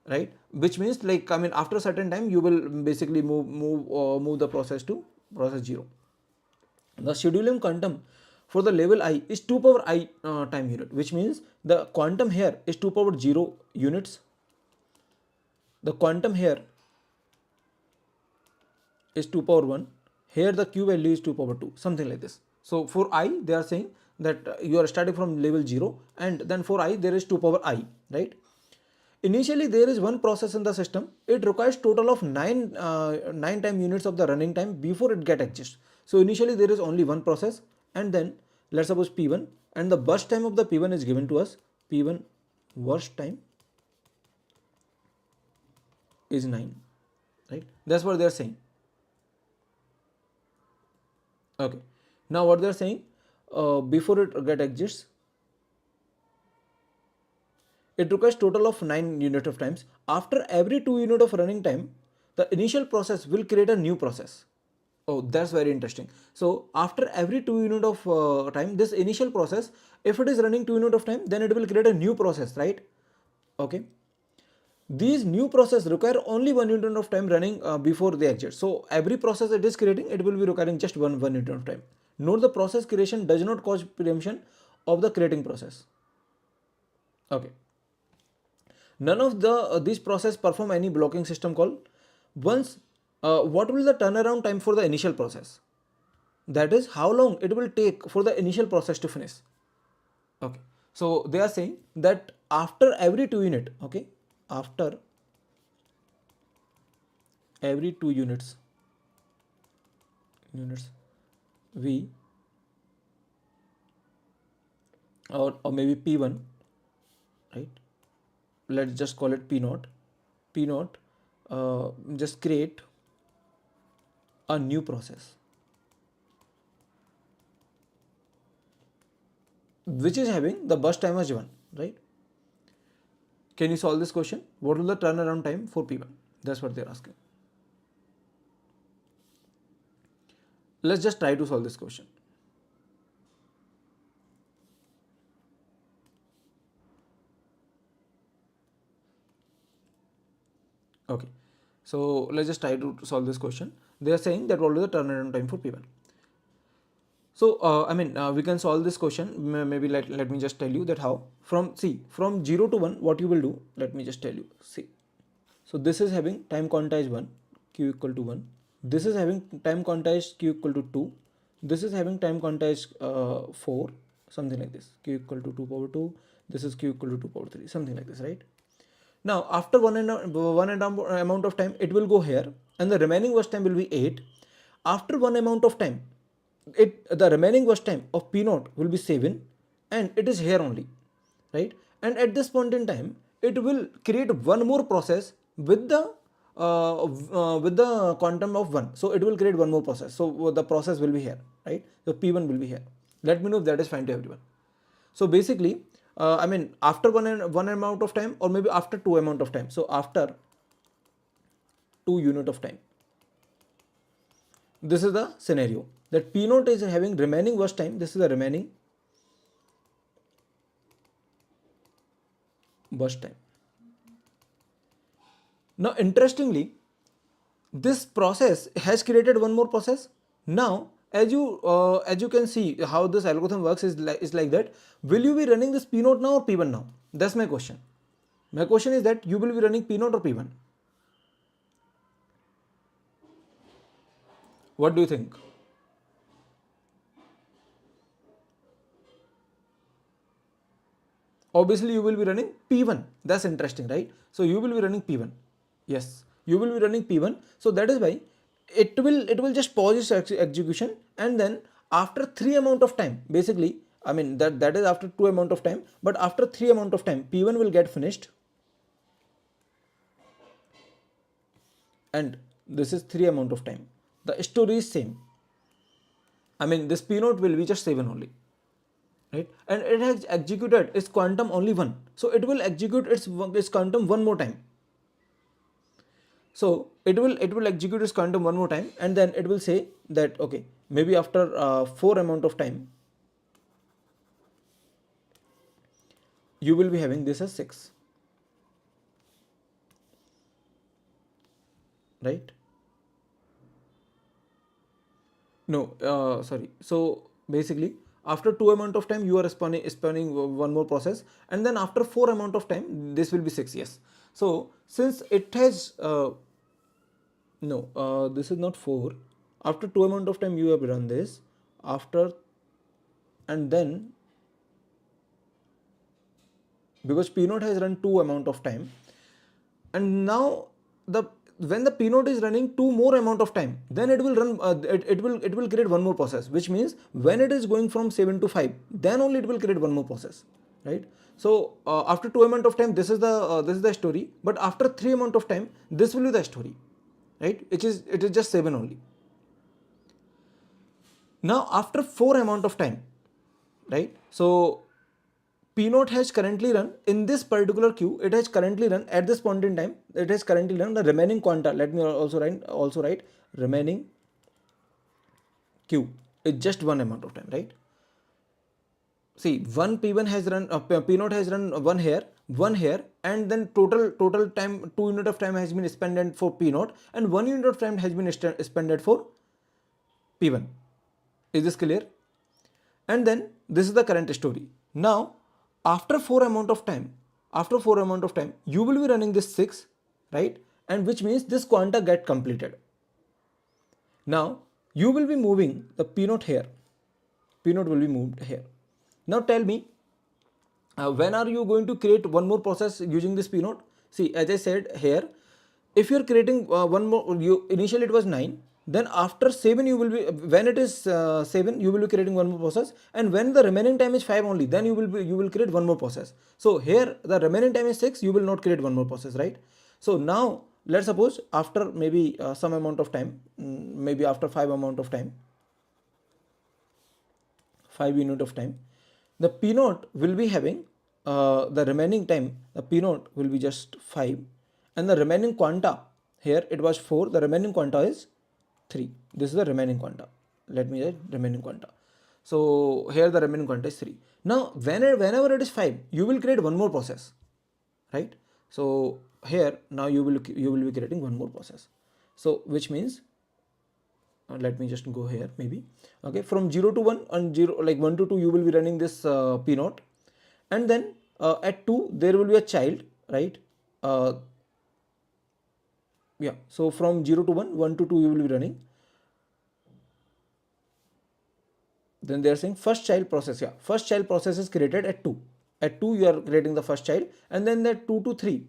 right? Which means, like, I mean, after a certain time you will basically move the process to process 0. The scheduling quantum for the level I is 2 power I time unit, which means the quantum here is 2 power 0 units. The quantum here is 2 power 1. Here the q value is 2 power 2, something like this. So for I, they are saying that you are starting from level 0, and then for I there is 2 power I, right? Initially there is one process in the system. It requires total of 9 time units of the running time before it get exist. So initially there is only one process, and then let's suppose P1, and the burst time of the P1 is given to us. P1 burst time is 9, right? That's what they are saying. Okay. Now what they are saying, before it get exists, it requires total of 9 unit of times. After every 2 unit of running time, the initial process will create a new process. Oh, that's very interesting. So after every 2 unit of time, this initial process, if it is running 2 unit of time, then it will create a new process, right? Okay. These new process require only 1 unit of time running before they exit. So every process it is creating, it will be requiring just one unit of time. Note, the process creation does not cause preemption of the creating process. Okay. None of these process perform any blocking system call. Once, what will the turnaround time for the initial process? That is how long it will take for the initial process to finish. Okay. So they are saying that after every 2 unit, okay, after every 2 units we, or maybe P1, right? Let's just call it P0. P0, just create a new process which is having the burst time as 1, right? Can you solve this question? What will the turnaround time for P1? That's what they're asking. Let's just try to solve this question. Okay, so let's just try to solve this question. They are saying that what is the turnaround time for P1? So I mean, we can solve this question. Maybe let me just tell you that how. From 0 to 1, what you will do, let me just tell you. See, so this is having time quantize 1, q equal to 1. This is having time quantize q equal to 2. This is having time quantize 4, something like this. Q equal to 2 power 2. This is q equal to 2 power 3, something like this, right? Now after one amount of time, it will go here, and the remaining watch time will be 8. After one amount of time, the remaining watch time of P0 will be 7, and it is here only, right? And at this point in time, it will create one more process with the quantum of 1. So it will create one more process. So the process will be here, right? So P1 will be here. Let me know if that is fine to everyone. So basically, I mean, after one amount of time, or maybe after 2 amount of time. So after 2 unit of time, this is the scenario that P0 is having remaining watch time. This is the remaining burst time. Now interestingly, this process has created one more process. Now as you can see how this algorithm works is like that. Will you be running this p node now or p1 now? That's my question. My question is that you will be running p node or p1. What do you think? Obviously you will be running p1. That's interesting, right? So you will be running p1. Yes, you will be running p1. So that is why it will just pause its execution, and then after 3 amount of time, basically, I mean that is after 2 amount of time, but after 3 amount of time p1 will get finished, and this is 3 amount of time. The story is same. I mean this p node will be just 7 only, right? And it has executed its quantum only 1, so it will execute its quantum one more time. So it will execute its quantum one more time, and then it will say that okay, maybe after 4 amount of time you will be having this as 6, right? No, sorry. So basically after 2 amount of time you are spawning one more process, and then after 4 amount of time this will be 6. Yes. So since it has no, this is not 4. After 2 amount of time you have run this, after, and then because p node has run 2 amount of time, and now the when the p node is running 2 more amount of time, then it will run it will create one more process, which means when it is going from 7 to 5, then only it will create one more process, right? So after 2 amount of time this is the story, but after 3 amount of time this will be the story, right? It is just 7 only. Now after 4 amount of time, right? So p node has currently run in this particular queue. It has currently run at this point in time. It has currently run the remaining quanta. Let me also write remaining queue. It's just one amount of time, right? See, one p1 has run. P node has run one here, and then total time 2 unit of time has been spent for p node, and 1 unit of time has been spent for p1. Is this clear? And then this is the current story. Now after 4 amount of time, you will be running this 6, right? And which means this quanta get completed. Now you will be moving the p node here. P node will be moved here. Now tell me, when are you going to create one more process using this p node? See, as I said here, if you are creating one more, initially it was 9, then after 7 you will be, when it is 7 you will be creating one more process, and when the remaining time is 5 only, then you will create one more process. So here the remaining time is 6, you will not create one more process, right? So now let's suppose after maybe some amount of time, maybe after 5 amount of time, 5 unit of time, the p node will be having the remaining time, the p node will be just 5, and the remaining quanta, here it was 4, the remaining quanta is 3. This is the remaining quanta. Let me write remaining quanta. So here the remaining quanta is 3. Now whenever it is 5, you will create one more process, right? So here now you will be creating one more process. So which means let me just go here maybe. Okay, from 0 to 1 and 0, like 1 to 2 you will be running this p node, and then at 2 there will be a child, right? uh, yeah, so from 0 to 1, 1 to 2 you will be running. Then they are saying first child process. Yeah, first child process is created at 2. At 2 you are creating the first child, and then that 2 to 3.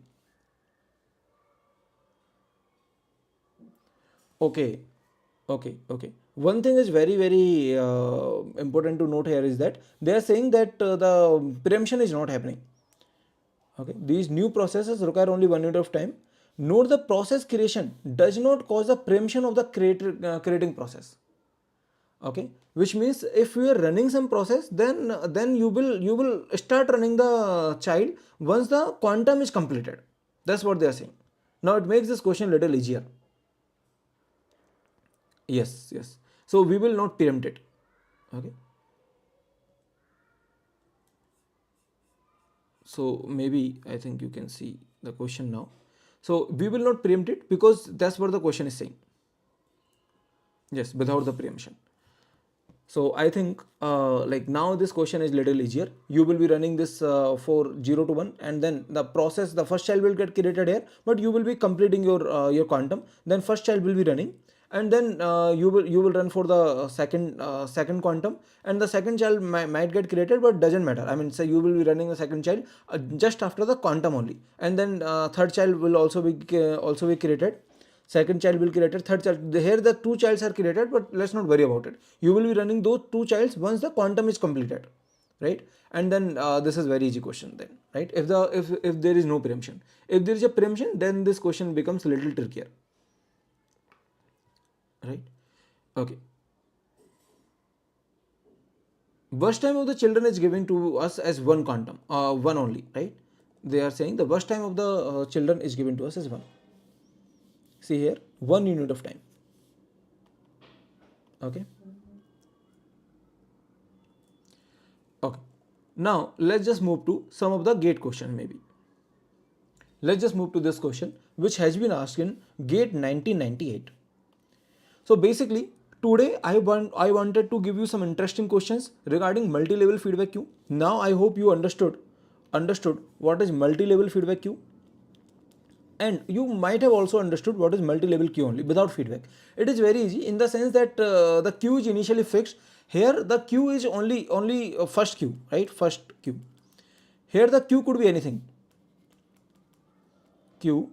Okay, okay. One thing is very important to note here is that they are saying that the preemption is not happening. Okay, these new processes require only 1 unit of time. Note the process creation does not cause the preemption of the creating process. Okay, which means if you are running some process, then you will start running the child once the quantum is completed. That's what they are saying. Now it makes this question little easier. Yes. So we will not preempt it. Okay. So maybe I think you can see the question now. So we will not preempt it because that's what the question is saying. Yes, without the preemption. So I think like now this question is little easier. You will be running this for 0 to 1, and then the process, the first child will get created here, but you will be completing your quantum. Then first child will be running, and then you will run for the second quantum, and the second child might get created, but doesn't matter. I mean, say you will be running the second child just after the quantum only, and then third child will also be created. Second child will created, third child, here the two childs are created, but let's not worry about it. You will be running those two childs once the quantum is completed, right? And then this is very easy question then, right? If there is no preemption. If there is a preemption, then this question becomes a little trickier, right? Okay. Burst time of the children is given to us as one quantum, one only, right? They are saying the burst time of the children is given to us as one. See here, 1 unit of time. Okay. Okay. Now let's just move to some of the gate question maybe. Let's just move to this question which has been asked in GATE 1998. So basically today I wanted to give you some interesting questions regarding multi-level feedback queue. Now I hope you understood what is multi-level feedback queue, and you might have also understood what is multi-level queue only without feedback. It is very easy in the sense that the queue is initially fixed. Here the queue is only first queue, right? First queue. Here the queue could be anything. Queue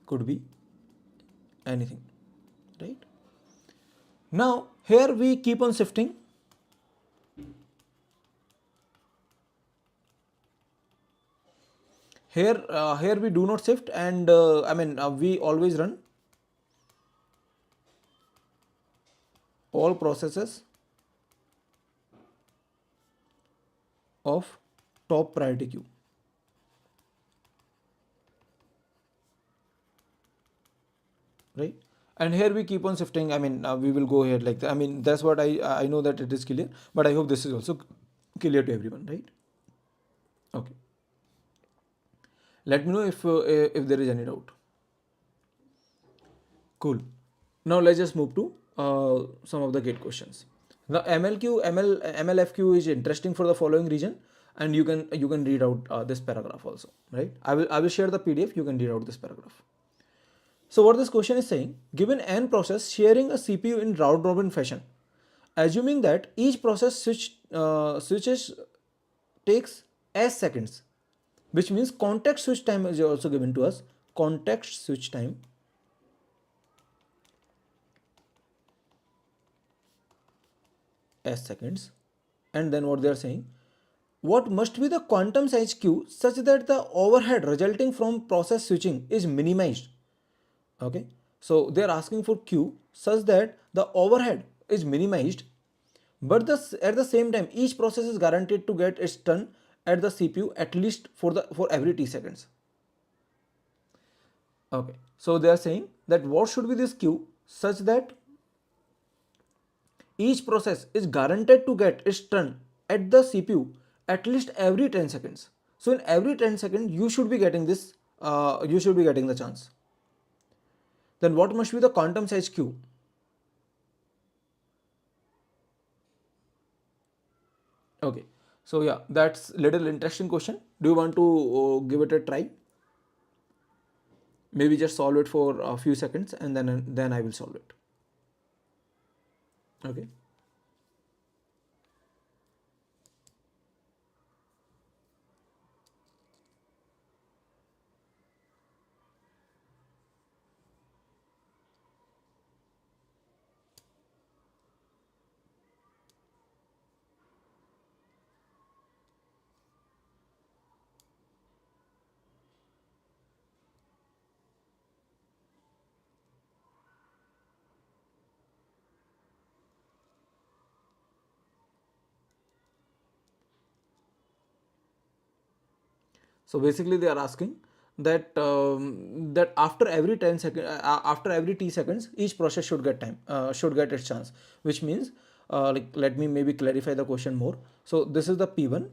could be anything, right? Now here we keep on shifting. Here we do not shift, and I mean we always run all processes of top priority queue, right? And here we keep on shifting. I mean we will go here like that. I mean that's what I know that it is clear, but I hope this is also clear to everyone, right? Okay. Let me know if there is any doubt. Cool. Now let's just move to some of the gate questions. The MLFQ is interesting for the following reason, and you can read out this paragraph also, right? I will share the PDF. You can read out this paragraph. So what this question is saying, given n process sharing a CPU in round robin fashion, assuming that each process switches takes s seconds, which means context switch time is also given to us. Context switch time s seconds, and then what they are saying, what must be the quantum size q such that the overhead resulting from process switching is minimized. Okay, so they are asking for q such that the overhead is minimized, but at the same time each process is guaranteed to get its turn at the CPU at least for every t seconds. Okay, so they are saying that what should be this q such that each process is guaranteed to get its turn at the CPU at least every 10 seconds. So in every 10 seconds, you should be getting this, you should be getting the chance. Then what must be the quantum size q? Okay, so yeah, that's little interesting question. Do you want to give it a try? Maybe just solve it for a few seconds, and then I will solve it. Okay. So basically, they are asking that that after every 10 second, after every t seconds, each process should get its chance. Which means, like let me maybe clarify the question more. So this is the P1,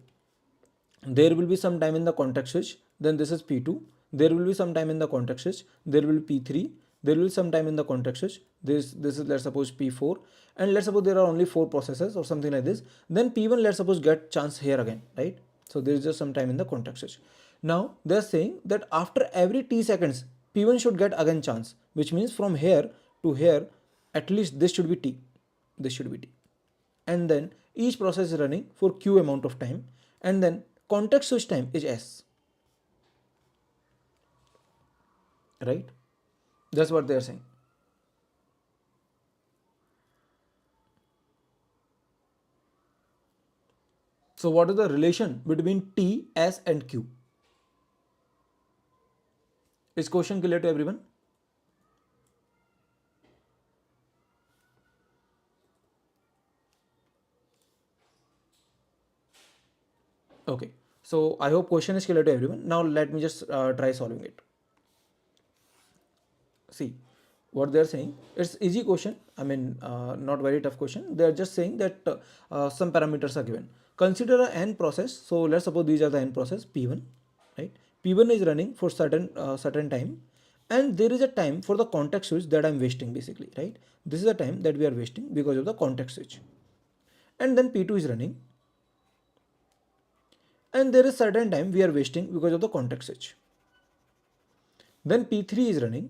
there will be some time in the context switch, then this is P2, there will be some time in the context switch, there will be P3, there will be some time in the context switch, this is let's suppose P4, and let's suppose there are only 4 processes or something like this, then P1 let's suppose get chance here again, right? So there is just some time in the context switch. Now they are saying that after every t seconds P1 should get again chance, which means from here to here at least this should be t, this should be t, and then each process is running for q amount of time, and then context switch time is s, right? That's what they are saying. So what is the relation between t, s and q? Is question clear to everyone? Okay, so I hope question is clear to everyone. Now let me just try solving it. See what they're saying, it's easy question, I mean not very tough question. They're just saying that some parameters are given. Consider a n process, so let's suppose these are the n process P1, right? P1 is running for certain time, and there is a time for the context switch that I'm wasting basically, right? This is the time that we are wasting because of the context switch, and then P2 is running, and there is certain time we are wasting because of the context switch. Then P3 is running,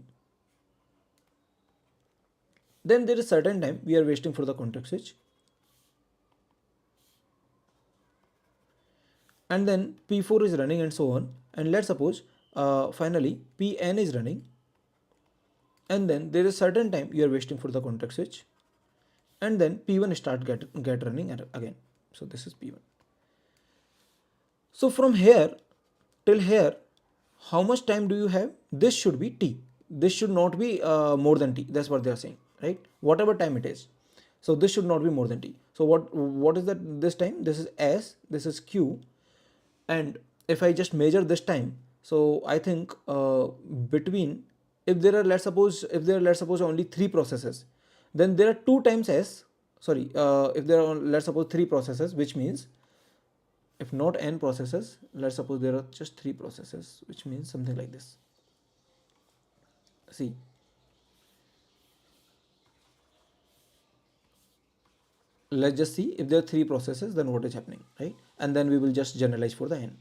then there is certain time we are wasting for the context switch, and then P4 is running, and so on. And let's suppose finally Pn is running, and then there is certain time you are wasting for the context switch, and then P1 start get running again. So this is P1. So from here till here, how much time do you have? This should be t. This should not be more than t. That's what they are saying, right? Whatever time it is. So this should not be more than t. So what is that this time? This is s, this is q, and if I just measure this time, so I think between, if there are let's suppose only 3 processes, then there are 2 times s. Sorry, if there are let's suppose 3 processes, which means if not n processes, let's suppose there are just 3 processes, which means something like this. See, let's just see if there are 3 processes, then what is happening, right? And then we will just generalize for the n.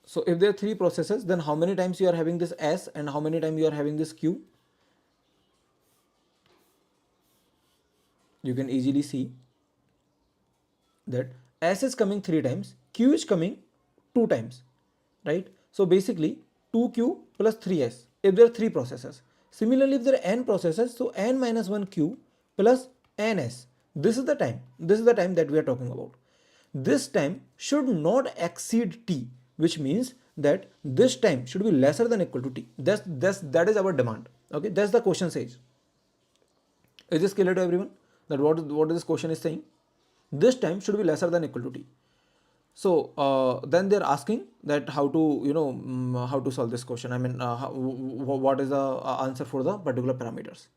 So if there are 3 processes, then how many times you are having this s and how many times you are having this q? You can easily see that s is coming 3 times, q is coming 2 times, right? So basically 2q plus 3s if there are 3 processes. Similarly, if there are n processes, so n minus 1q plus ns. This is the time. This is the time that we are talking about. This time should not exceed t, which means that this time should be lesser than equal to t. That is our demand. Okay, that's the question says. Is this clear to everyone? That what this question is saying? This time should be lesser than equal to t. So then they're asking that how to how to solve this question. I mean, what is the answer for the particular parameters?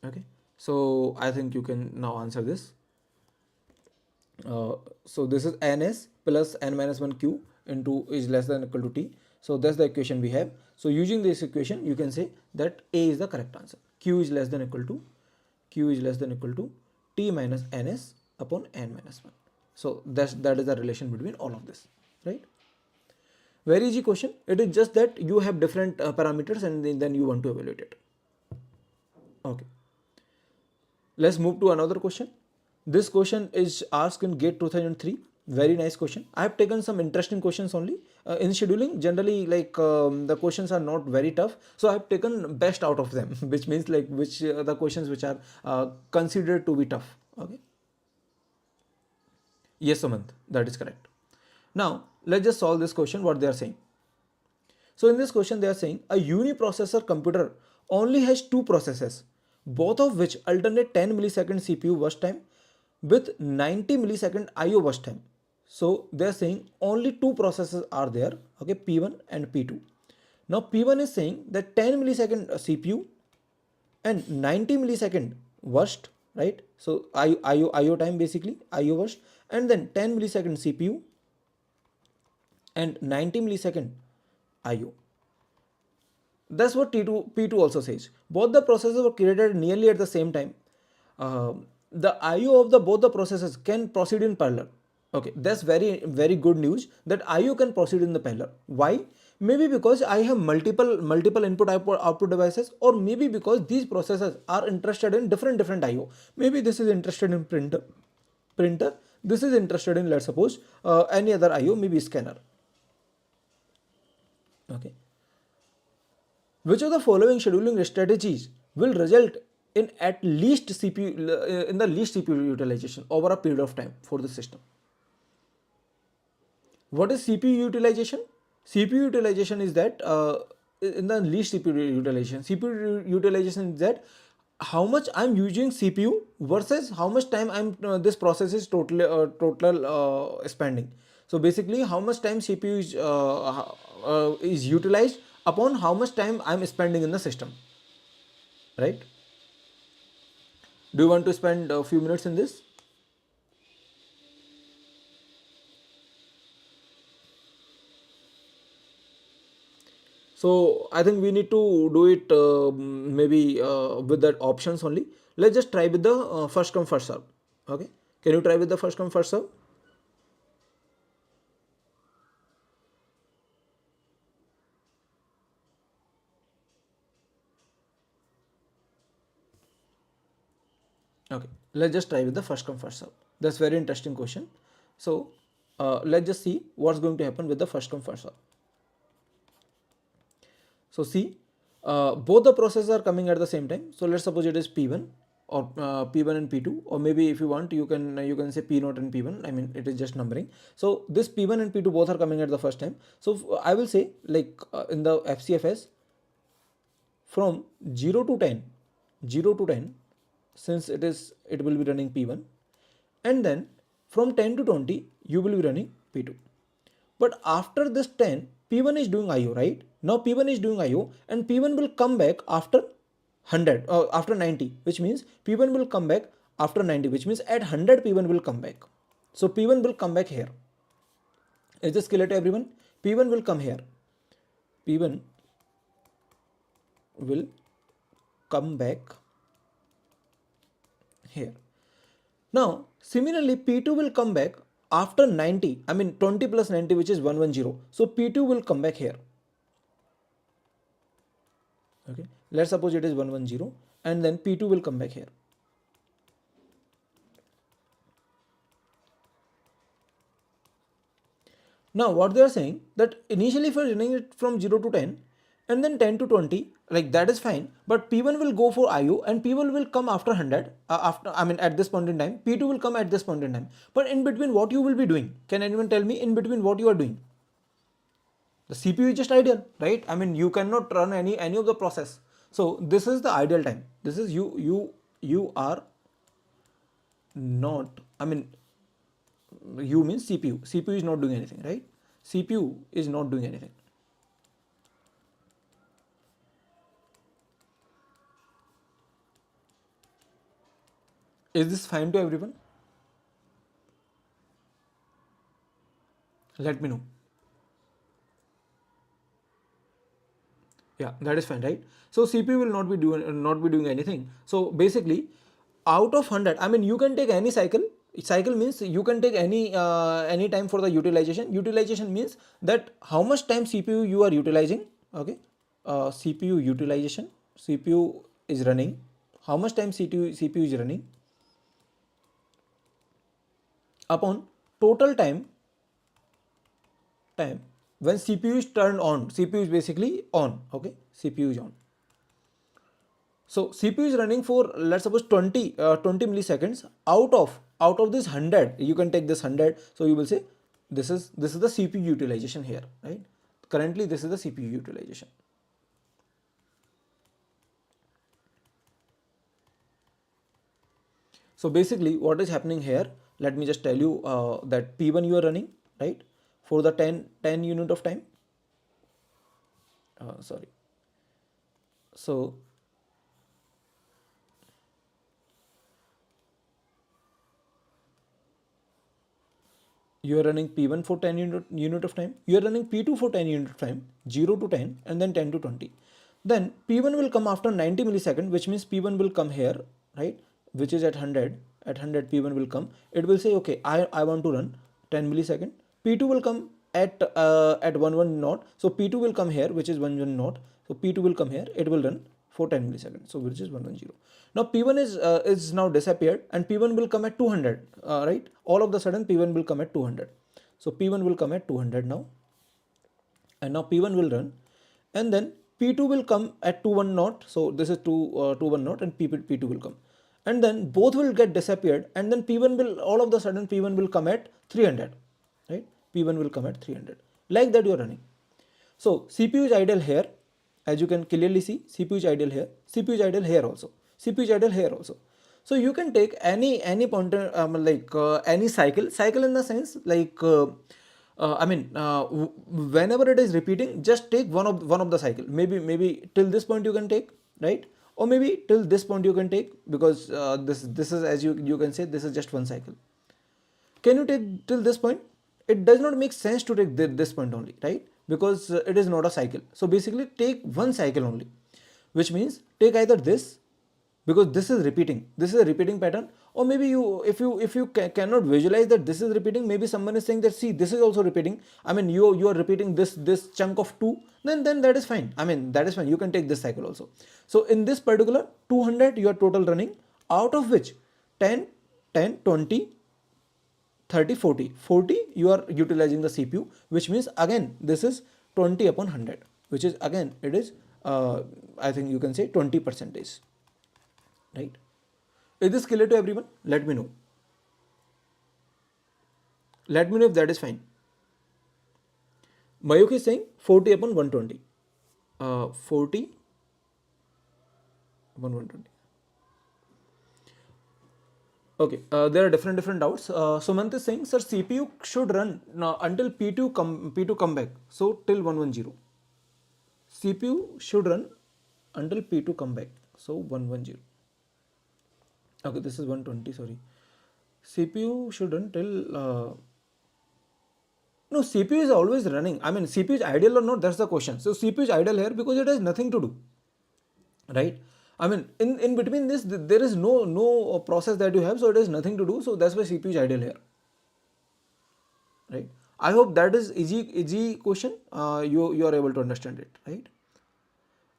Okay, so I think you can now answer this. So this is ns plus n minus 1q into is less than equal to t. So that's the equation we have. So using this equation, you can say that A is the correct answer. Q is less than equal to t minus ns upon n minus 1. So that is the relation between all of this, right? Very easy question. It is just that you have different parameters and then you want to evaluate it. Okay. Let's move to another question. This question is asked in GATE 2003. Very nice question. I have taken some interesting questions only. In scheduling, generally the questions are not very tough. So I have taken best out of them, which means the questions which are considered to be tough. Okay. Yes, Samant, that is correct. Now let's just solve this question, what they are saying. So in this question they are saying a uniprocessor computer only has 2 processes, both of which alternate 10 millisecond CPU burst time with 90 millisecond IO burst time. So they're saying only two processes are there, okay, P1 and P2. Now P1 is saying that 10 millisecond CPU and 90 millisecond burst, right? So IO time, basically IO burst, and then 10 millisecond CPU and 90 millisecond IO. That's what P2 also says. Both the processes were created nearly at the same time. The IO of the both the processes can proceed in parallel. Okay, that's very good news that IO can proceed in the parallel. Why? Maybe because I have multiple input output devices, or maybe because these processes are interested in different IO. Maybe this is interested in printer. This is interested in, let's suppose, any other IO, maybe scanner. Okay. Which of the following scheduling strategies will result in at least CPU in the least CPU utilization over a period of time for the system? What is CPU utilization? CPU utilization is that in the least CPU utilization. CPU utilization is that how much I'm using CPU versus how much time I'm this process is total spending. So basically, how much time CPU is utilized upon how much time I'm spending in the system, right? Do you want to spend a few minutes in this? So I think we need to do it maybe with that options only. Let's just try with the first come first serve. Okay, can you try with the first come first serve? Okay, let's just try with the first come first serve. That's very interesting question. So let's just see what's going to happen with the first come first serve. So see, both the processes are coming at the same time. So let's suppose it is P1 or P1 and P2, or maybe if you want you can say P0 and P1. I mean, it is just numbering. So this P1 and P2 both are coming at the first time. So I will say, like in the FCFS, from 0 to 10, 0 to 10, since it will be running P1, and then from 10 to 20 you will be running P2. But after this 10, P1 is doing IO, right? Now P1 is doing IO, and P1 will come back after 100 or after 90, which means P1 will come back after 90, which means at 100 P1 will come back. So P1 will come back here. Is this clear to everyone? P1 will come here. P1 will come back here. Now similarly, P2 will come back after 90. I mean 20 plus 90, which is 110. So P2 will come back here. Okay, let's suppose it is 110, and then P2 will come back here. Now what they are saying, that initially if you are running it from 0 to 10 and then 10 to 20, like that is fine, but P1 will go for IO and P1 will come after 100, after, I mean at this point in time, P2 will come at this point in time. But in between, what you will be doing? Can anyone tell me in between what you are doing? The CPU is just ideal, right? I mean, you cannot run any of the process. So this is the ideal time. This is you are not, I mean, you means CPU. CPU is not doing anything, right? CPU is not doing anything. Is this fine to everyone? Let me know. Yeah, that is fine, right? So CPU will not be doing anything. So basically, out of 100, I mean, you can take any cycle. Cycle means you can take any time for the utilization. Utilization means that how much time CPU you are utilizing. Okay, CPU utilization. CPU is running. How much time CPU is running upon total time when CPU is turned on. CPU is basically on. Okay, CPU is on. So CPU is running for, let's suppose, 20 milliseconds. Out of this 100, you can take this 100. So you will say this is the CPU utilization here, right? Currently this is the CPU utilization. So basically what is happening here, let me just tell you that P1 you are running, right, for the 10 unit of time. Sorry. So you are running P1 for 10 unit of time, you are running P2 for 10 unit of time, 0 to 10, and then 10 to 20. Then P1 will come after 90 millisecond, which means P1 will come here, right, which is at 100. At 100 P1 will come, it will say, okay, I want to run 10 millisecond. P2 will come at 1 naught, so P2 will come here, which is 1 naught, so P2 will come here, it will run for 10 milliseconds, so which is 110. Now P1 is now disappeared, and P1 will come at 200, right? All of the sudden P1 will come at 200. So P1 will come at 200 now, and now P1 will run, and then P2 will come at 21 naught. So this is 21 naught, and P2 will come, and then both will get disappeared, and then P1 will, all of the sudden P1 will come at 300, right? P1 will come at 300, like that you are running. So CPU is idle here, as you can clearly see. CPU is idle here, CPU is idle here also, CPU is idle here also. So you can take any pointer, any cycle in the sense like whenever it is repeating, just take one of the cycle. Maybe till this point you can take, right? Or maybe till this point you can take, because this is, as you can say, this is just one cycle. Can you take till this point? It does not make sense to take this point only, right? Because it is not a cycle. So basically take one cycle only, which means take either this, because this is repeating, this is a repeating pattern. Or maybe if you cannot visualize that this is repeating, maybe someone is saying that, see, this is also repeating, I mean you are repeating this chunk of 2, then that is fine. I mean, that is fine, you can take this cycle also. So in this particular 200 you are total running, out of which 10 10 20 30 40 you are utilizing the CPU, which means again this is 20 upon 100, which is again it is I think you can say 20%, right? Is this clear to everyone? Let me know. Let me know if that is fine. Mayuk is saying 40 upon 120. 40 upon 120. Okay, there are different doubts. Sumant is saying, sir, CPU should run until P2 come back. So till 110. CPU should run until P2 come back. So 110. Okay, this is 120. Sorry. CPU should run till. No, CPU is always running. I mean, CPU is idle or not? That's the question. So CPU is idle here because it has nothing to do, right? I mean, in between this, there is no process that you have, so it has nothing to do. So that's why CPU is idle here, right? I hope that is easy question. You are able to understand it, right?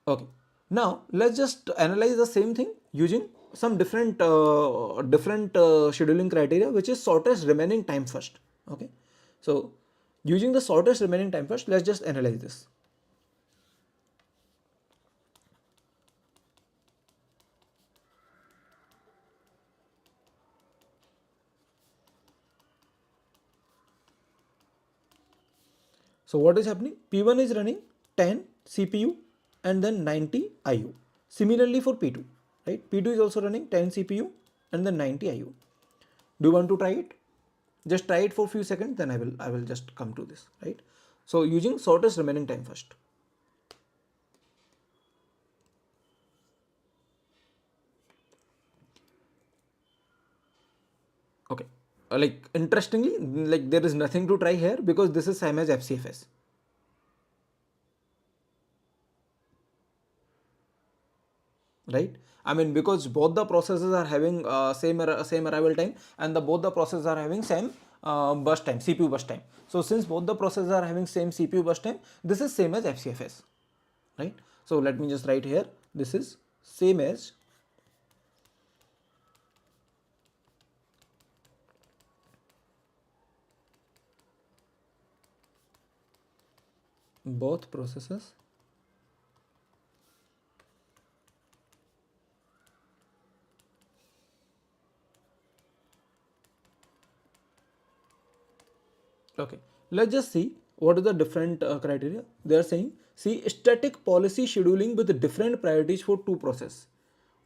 Okay. Now let's just analyze the same thing using some different scheduling criteria, which is shortest remaining time first. Okay. So using the shortest remaining time first, let's just analyze this. So what is happening? P1 is running 10 CPU and then 90 IO. Similarly for P2, right? P2 is also running 10 CPU and then 90 IO. Do you want to try it? Just try it for a few seconds, then I will just come to this, right? So using shortest remaining time first. Okay. Like interestingly, like there is nothing to try here because this is same as FCFS. Right? I mean, because both the processes are having same arrival time, and both the processes are having same burst time, CPU burst time. So since both the processes are having same CPU burst time, this is same as FCFS, right? So let me just write here, this is same as both processes okay. Let's just see what are the different criteria. They are saying, see, static policy scheduling with different priorities for two processes.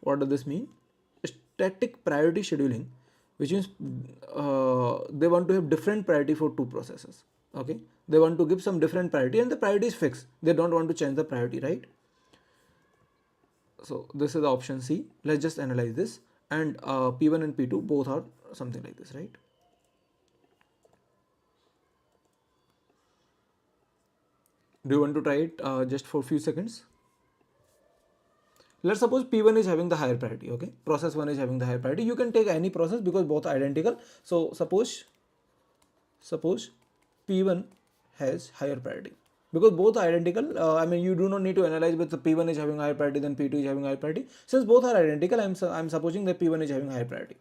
What does this mean? Static priority scheduling which means they want to have different priority for two processes. Okay, they want to give some different priority and the priority is fixed. They don't want to change the priority, right? So this is the option C. Let's just analyze this. And P1 and P2 both are something like this, right? Do you want to try it just for a few seconds? Let's suppose P1 is having the higher priority, okay? Process 1 is having the higher priority. You can take any process because both are identical. So suppose P1 has higher priority. Because both are identical, I mean, you do not need to analyze whether P1 is having higher priority than P2 is having higher priority. Since both are identical, I'm supposing that P1 is having higher priority.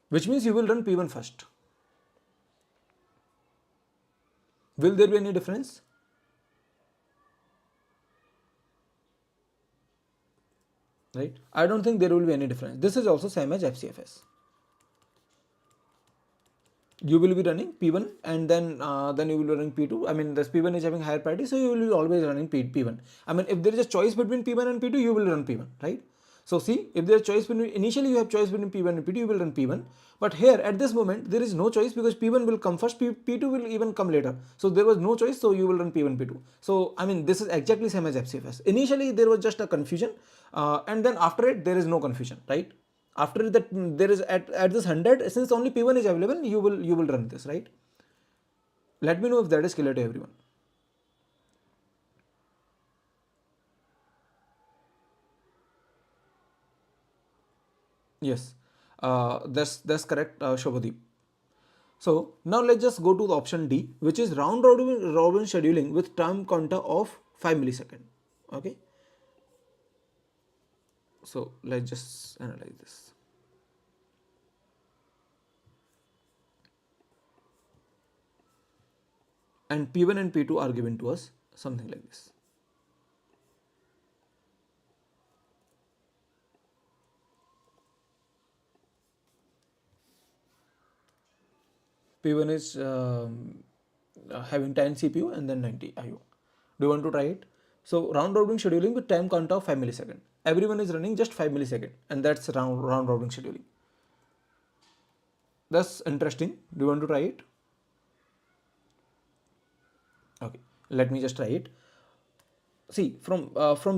Which means you will run P1 first. Will there be any difference? Right? I don't think there will be any difference. This is also same as FCFS. You will be running P1 and then you will be running P2. I mean, this P1 is having higher priority, so you will be always running P1. I mean, if there is a choice between P1 and P2, you will run P1, right? So see, if there is choice between, initially you have choice between P1 and P2, you will run P1. But here at this moment, there is no choice because P1 will come first, P2 will even come later. So there was no choice, so you will run P1, P2. So I mean, this is exactly same as FCFS. Initially there was just a confusion, and then after it there is no confusion, right? After that there is at this 100, since only P1 is available, you will run this, right? Let me know if that is clear to everyone. Yes, that's correct, Shobhadeep. So now let's just go to the option D, which is round robin scheduling with time counter of 5 millisecond. Okay, so let's just analyze this. And P1 and P2 are given to us something like this. P1 is having 10 CPU and then 90 IO. Do you want to try it? So round robin scheduling with time count of 5 millisecond. Everyone is running just 5 millisecond, and that's round robin scheduling. That's interesting. Do you want to try it? Okay, let me just try it. See, from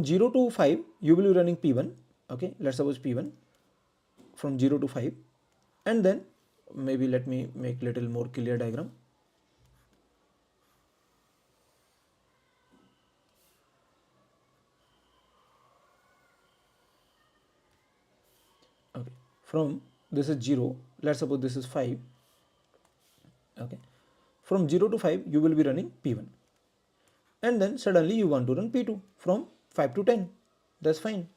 0 to 5 you will be running P1. Okay, let's suppose P1 from 0 to 5, and then maybe let me make little more clear diagram. Okay, from this is 0, let's suppose this is 5. Okay, from 0 to 5 you will be running P1, and then suddenly you want to run P2 from 5 to 10. That's fine,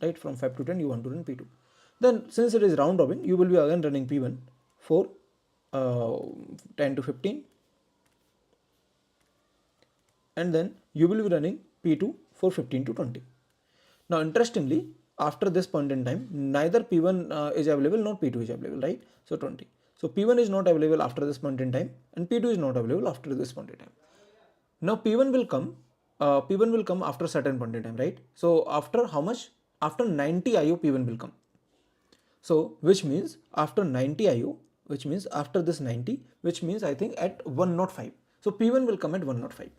right? From 5 to 10 you want to run P2. Then since it is round robin, you will be again running P1 for 10 to 15, and then you will be running P2 for 15 to 20. Now interestingly, after this point in time, neither P1 is available nor P2 is available, right? So 20. So P1 is not available after this point in time, and P2 is not available after this point in time. Now P1 will come, P1 will come after certain point in time, right? So after how much? After 90 IO P1 will come. So which means after 90 IO, which means after this 90, which means I think at 105. So P1 will come at 105.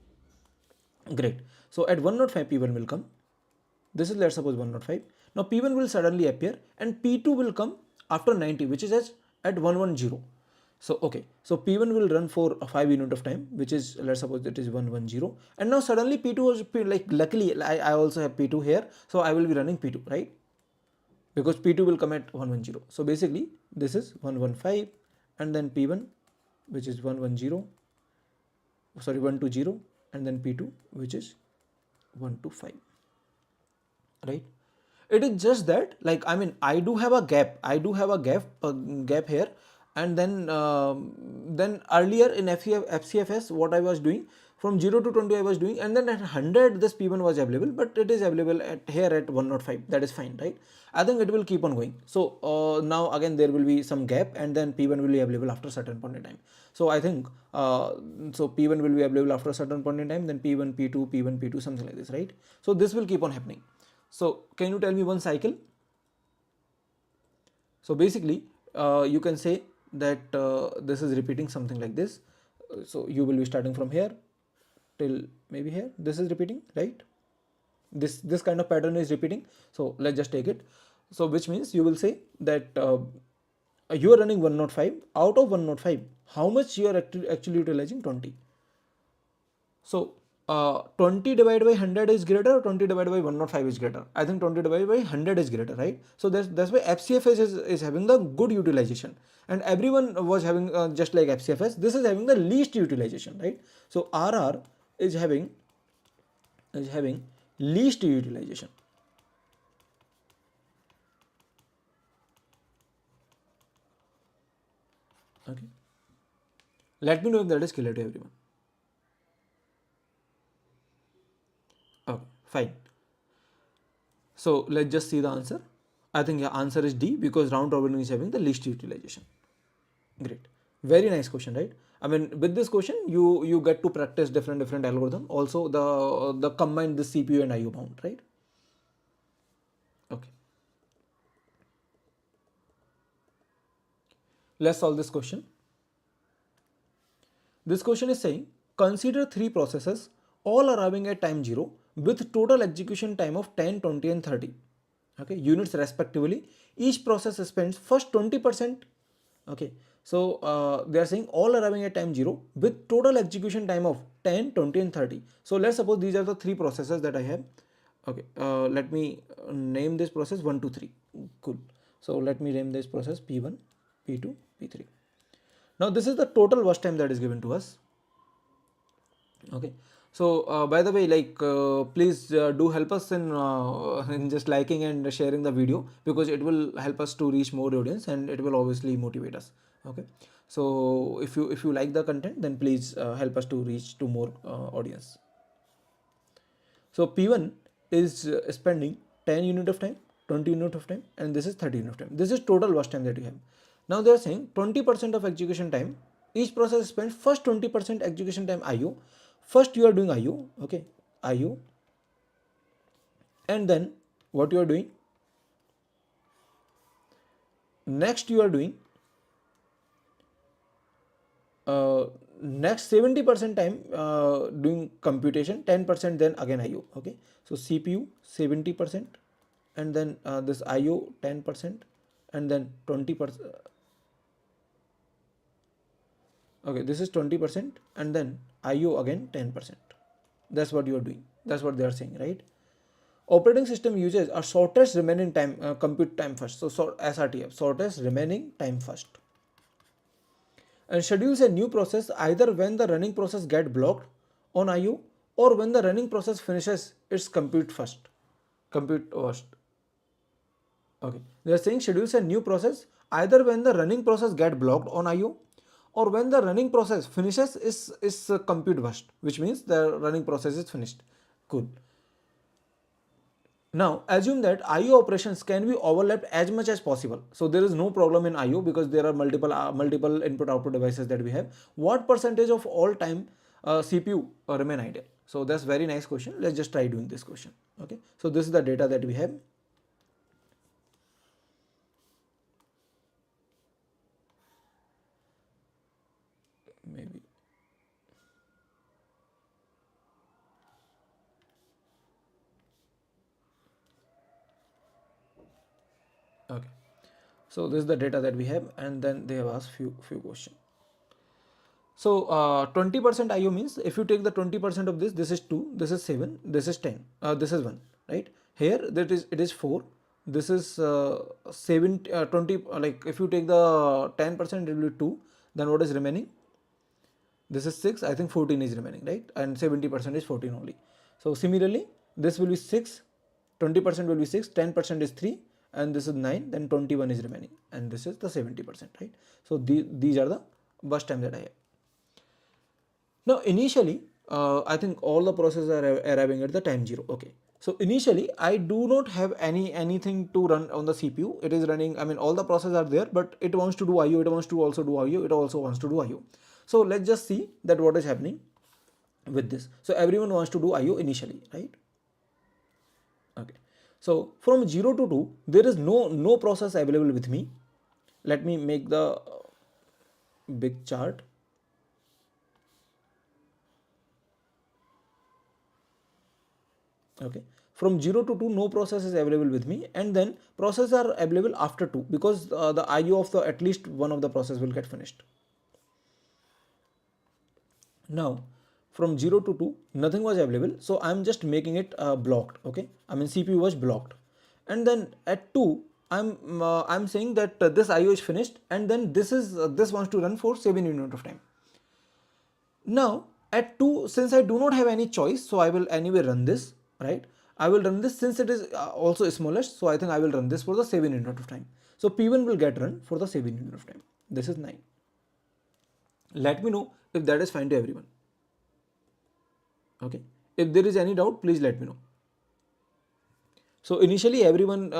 Great. So at 105 P1 will come. This is, let's suppose, 105. Now P1 will suddenly appear and P2 will come after 90, which is at 110. So okay, so P1 will run for a 5 unit of time, which is, let's suppose, it is 110, and now suddenly P2 was, like, luckily I also have P2 here, so I will be running P2, right? Because P2 will come at 110. So basically this is 115, and then P1, which is 110, sorry, 120, and then P2, which is 125, right? It is just that, like, I mean, I do have a gap here, and then earlier in FCFS what I was doing, from 0 to 20 I was doing, and then at 100 this P1 was available, but it is available at here at 105. That is fine, right? I think it will keep on going. So now again there will be some gap, and then P1 will be available after a certain point in time. So I think so P1 will be available after a certain point in time, then P1 P2 P1 P2, something like this, right? So this will keep on happening. So can you tell me one cycle? So basically, you can say that this is repeating something like this. So you will be starting from here till maybe here. This is repeating, right? This kind of pattern is repeating. So let's just take it. So which means you will say that you are running 105. Out of 105, how much you are actually utilizing? 20. So 20 divided by 100 is greater, or 20 divided by 105 is greater? I think 20 divided by 100 is greater, right? So that's why FCFS is having the good utilization, and everyone was having just like FCFS. This is having the least utilization, right? So RR is having least utilization. Okay. Let me know if that is clear to everyone. Okay, fine. So let's just see the answer. I think the answer is D, because round robin is having the least utilization. Great. Very nice question, right? I mean, with this question, you get to practice different algorithm. Also, the combine the CPU and IO bound, right? Okay. Let's solve this question. This question is saying, consider three processes all arriving at time 0 with total execution time of 10, 20 and 30. Okay, units respectively. Each process spends first 20%. Okay, so they are saying all arriving at time 0 with total execution time of 10, 20 and 30. So let's suppose these are the three processes that I have. Okay, let me name this process 1, 2, 3. Cool. So let me name this process P1, P2, P3. Now this is the total watch time that is given to us. Okay. So by the way, like please do help us in just liking and sharing the video, because it will help us to reach more audience and it will obviously motivate us. Okay. So if you like the content, then please help us to reach to more audience. So P1 is spending 10 unit of time, 20 unit of time, and this is 30 unit of time. This is total watch time that you have. Now they are saying 20% of execution time. Each process spends first 20% execution time IO. First you are doing IO, okay, IO, and then what you are doing? Next you are doing next 70% time doing computation, 10% then again IO. Okay, so CPU 70%, and then this IO 10%, and then 20%. Okay, this is 20%, and then IO again 10%. That's what you are doing. That's what they are saying, right? Operating system uses a shortest remaining time compute time first. So SRTF, shortest remaining time first, and schedules a new process either when the running process get blocked on IO, or when the running process finishes its compute first. Compute first. Okay. They are saying schedules a new process either when the running process get blocked on IO, or when the running process finishes is compute first, which means the running process is finished. Cool. Now assume that IO operations can be overlapped as much as possible. So there is no problem in IO because there are multiple input output devices that we have. What percentage of all time CPU remain idle? So that's very nice question. Let's just try doing this question. Okay. So this is the data that we have. Maybe. Okay. So this is the data that we have, and then they have asked few questions. So 20% IO means if you take the 20% of this, this is 2, this is 7, this is 10, this is 1, right? Here that is, it is 4, this is 7, 20, like if you take the 10%, it will be 2, then what is remaining? This is 6, I think 14 is remaining, right? And 70% is 14 only. So similarly, this will be 6, 20% will be 6, 10% is 3, and this is 9, then 21 is remaining, and this is the 70%, right? So these are the bus time that I have. Now initially, I think all the processes are arriving at the time 0. Okay. So initially, I do not have anything to run on the CPU. It is running. I mean, all the processes are there, but it wants to do IO. It wants to also do IO. It also wants to do IO. So let's just see that what is happening with this. So everyone wants to do IO initially, right? Okay. So from 0 to 2, there is no process available with me. Let me make the big chart. Okay, from 0 to 2 no process is available with me, and then processes are available after 2 because the IO of the at least one of the process will get finished. Now from 0 to 2 nothing was available, so I'm just making it blocked. Okay, I mean CPU was blocked, and then at 2 I'm saying that this IO is finished, and then this wants to run for 7 units of time. Now at 2, since I do not have any choice, so I will anyway run this, right? I will run this since it is also smallest, so I think I will run this for the 7 unit of time. So P1 will get run for the 7 unit of time. This is 9. Let me know if that is fine to everyone. Okay, if there is any doubt, please let me know. So initially everyone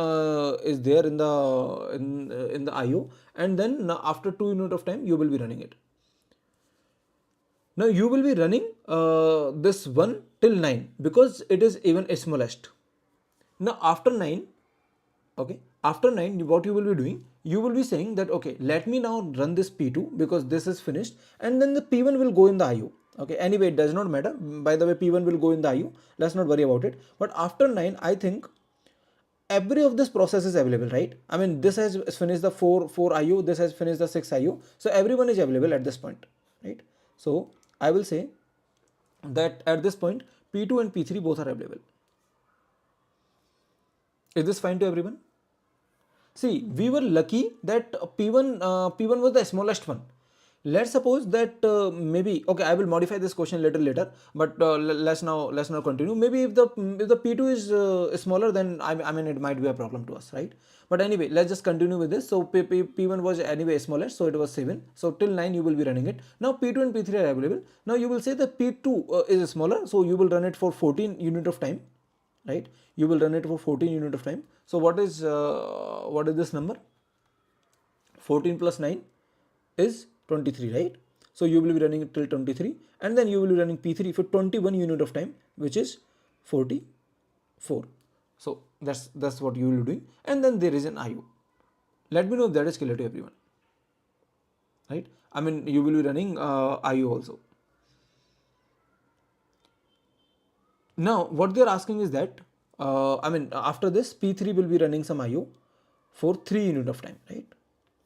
is there in the IO, and then after 2 unit of time you will be running it. Now you will be running this one till 9 because it is even smallest. Now after 9, okay, after 9 what you will be doing, you will be saying that okay, let me now run this P2 because this is finished, and then the P1 will go in the IO. Okay, anyway it does not matter, by the way P1 will go in the IO, let's not worry about it. But after 9 I think every of this process is available, right? I mean this has finished the 4 IO, this has finished the 6 IO, so everyone is available at this point, right? So I will say that at this point P2 and P3 both are available. Is this fine to everyone? See, we were lucky that P1 was the smallest one. Let's suppose that maybe okay, I will modify this question a little later, but let's now continue. Maybe if the P2 is smaller, then I mean it might be a problem to us, right? But anyway, let's just continue with this. So P1 was anyway smallest, so it was 7. So till 9 you will be running it. Now P2 and P3 are available. Now you will say that P2 is smaller, so you will run it for 14 unit of time, right? You will run it for 14 unit of time. So what is this number? 14 plus 9 is 23, right? So you will be running it till 23, and then you will be running P3 for 21 unit of time, which is 44. So that's what you will be doing, and then there is an IO. Let me know if that is clear to everyone, right? I mean you will be running IO also. Now what they are asking is that I mean after this P3 will be running some IO for 3 unit of time, right?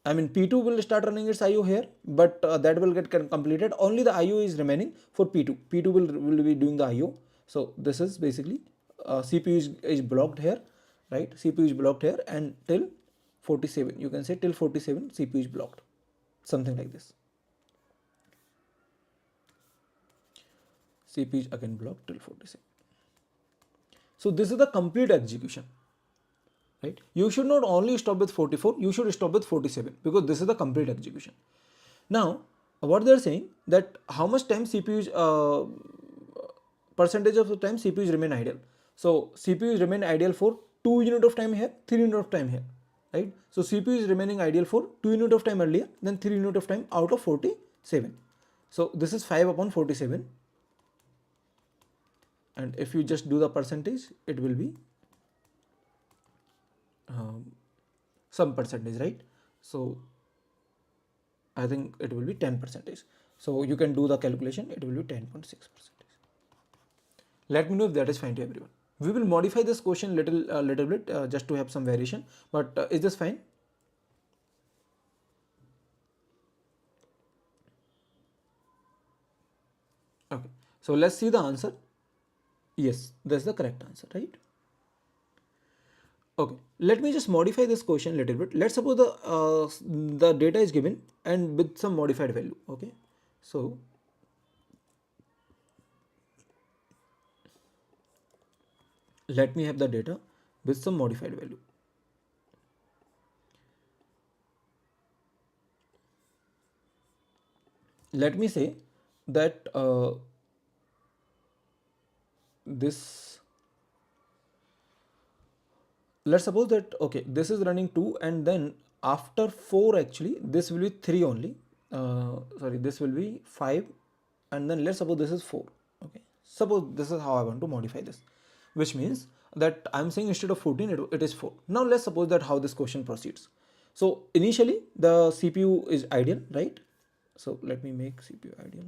I mean P2 will start running its IO here, but that will get completed. Only the IO is remaining for P2. P2 will be doing the IO. So this is basically CPU is blocked here, right? CPU is blocked here, and till 47, you can say till 47 CPU is blocked, something like this. CPU is again blocked till 47. So this is the complete execution, right? You should not only stop with 44, you should stop with 47 because this is the complete execution. Now what they are saying that how much time CPUs percentage of the time CPUs remain idle. So CPUs remain idle for 2 unit of time here, 3 unit of time here, right? So CPU is remaining ideal for 2 unit of time earlier, then 3 unit of time out of 47. So this is 5 upon 47, and if you just do the percentage, it will be some percentage, right? So I think it will be 10 percentage. So you can do the calculation, it will be 10.6 percentage. Let me know if that is fine to everyone. We will modify this question little bit just to have some variation, but is this fine? Okay, so let's see the answer. Yes, that's the correct answer, right? Okay, let me just modify this question a little bit. Let's suppose the data is given and with some modified value. Okay, so let me have the data with some modified value. Let me say that this, let's suppose that okay, this is running 2, and then after 4 actually this will be 3 only, sorry, this will be 5, and then let's suppose this is 4. Okay, suppose this is how I want to modify this, which means that I'm saying instead of 14 it is 4. Now let's suppose that how this question proceeds. So initially the CPU is ideal, right? So let me make CPU ideal.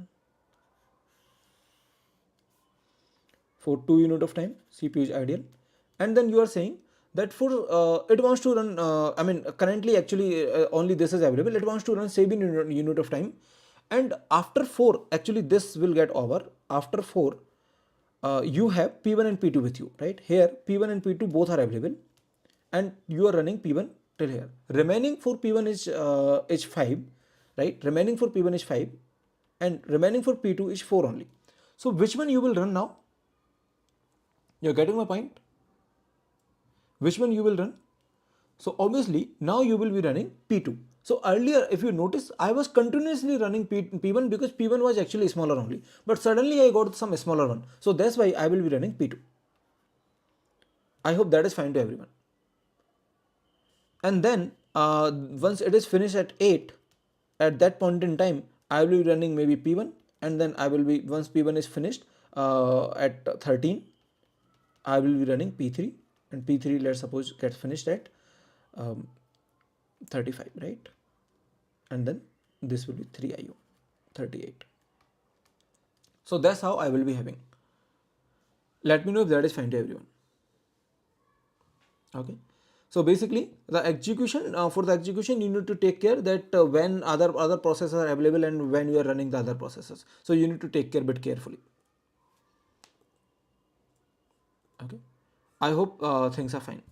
For 2 unit of time, CPU is ideal. And then you are saying that for it wants to run, I mean currently actually only this is available, it wants to run 7 unit of time, and after 4 actually this will get over. After 4 you have P1 and P2 with you, right? Here P1 and P2 both are available, and you are running P1 till here. Remaining for P1 is 5, right? Remaining for P1 is 5, and remaining for P2 is 4 only. So which one you will run now? You're getting my point? Which one you will run? So obviously now you will be running P2. So earlier, if you notice, I was continuously running P1 because P1 was actually smaller only. But suddenly I got some smaller one. So that's why I will be running P2. I hope that is fine to everyone. And then once it is finished at 8, at that point in time, I will be running maybe P1, and then I will be, once P1 is finished at 13, I will be running P3, and P3 let's suppose gets finished at 35, right? And then this will be 3 IO, 38. So that's how I will be having. Let me know if that is fine to everyone. Okay. So basically the execution, for the execution you need to take care that when other processes are available and when you are running the other processes. So you need to take care bit carefully. Okay. I hope things are fine.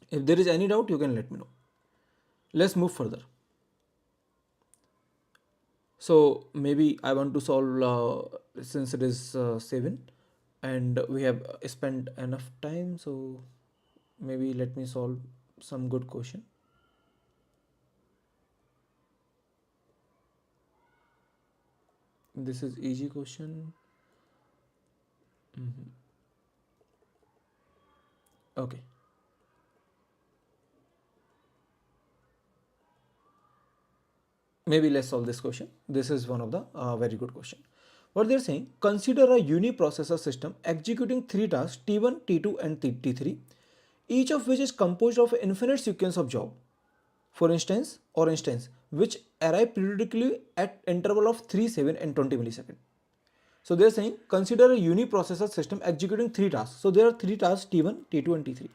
If there is any doubt, you can let me know. Let's move further. So maybe I want to solve since it is 7 and we have spent enough time. So maybe let me solve some good question. This is easy question. Okay. Maybe let's solve this question. This is one of the very good question. What they're saying, consider a uniprocessor system executing 3 tasks T1, T2 and T3, each of which is composed of an infinite sequence of job, for instance, which arrive periodically at interval of 3, 7 and 20 milliseconds. So they're saying consider a uniprocessor system executing 3 tasks. So there are 3 tasks T1, T2 and T3,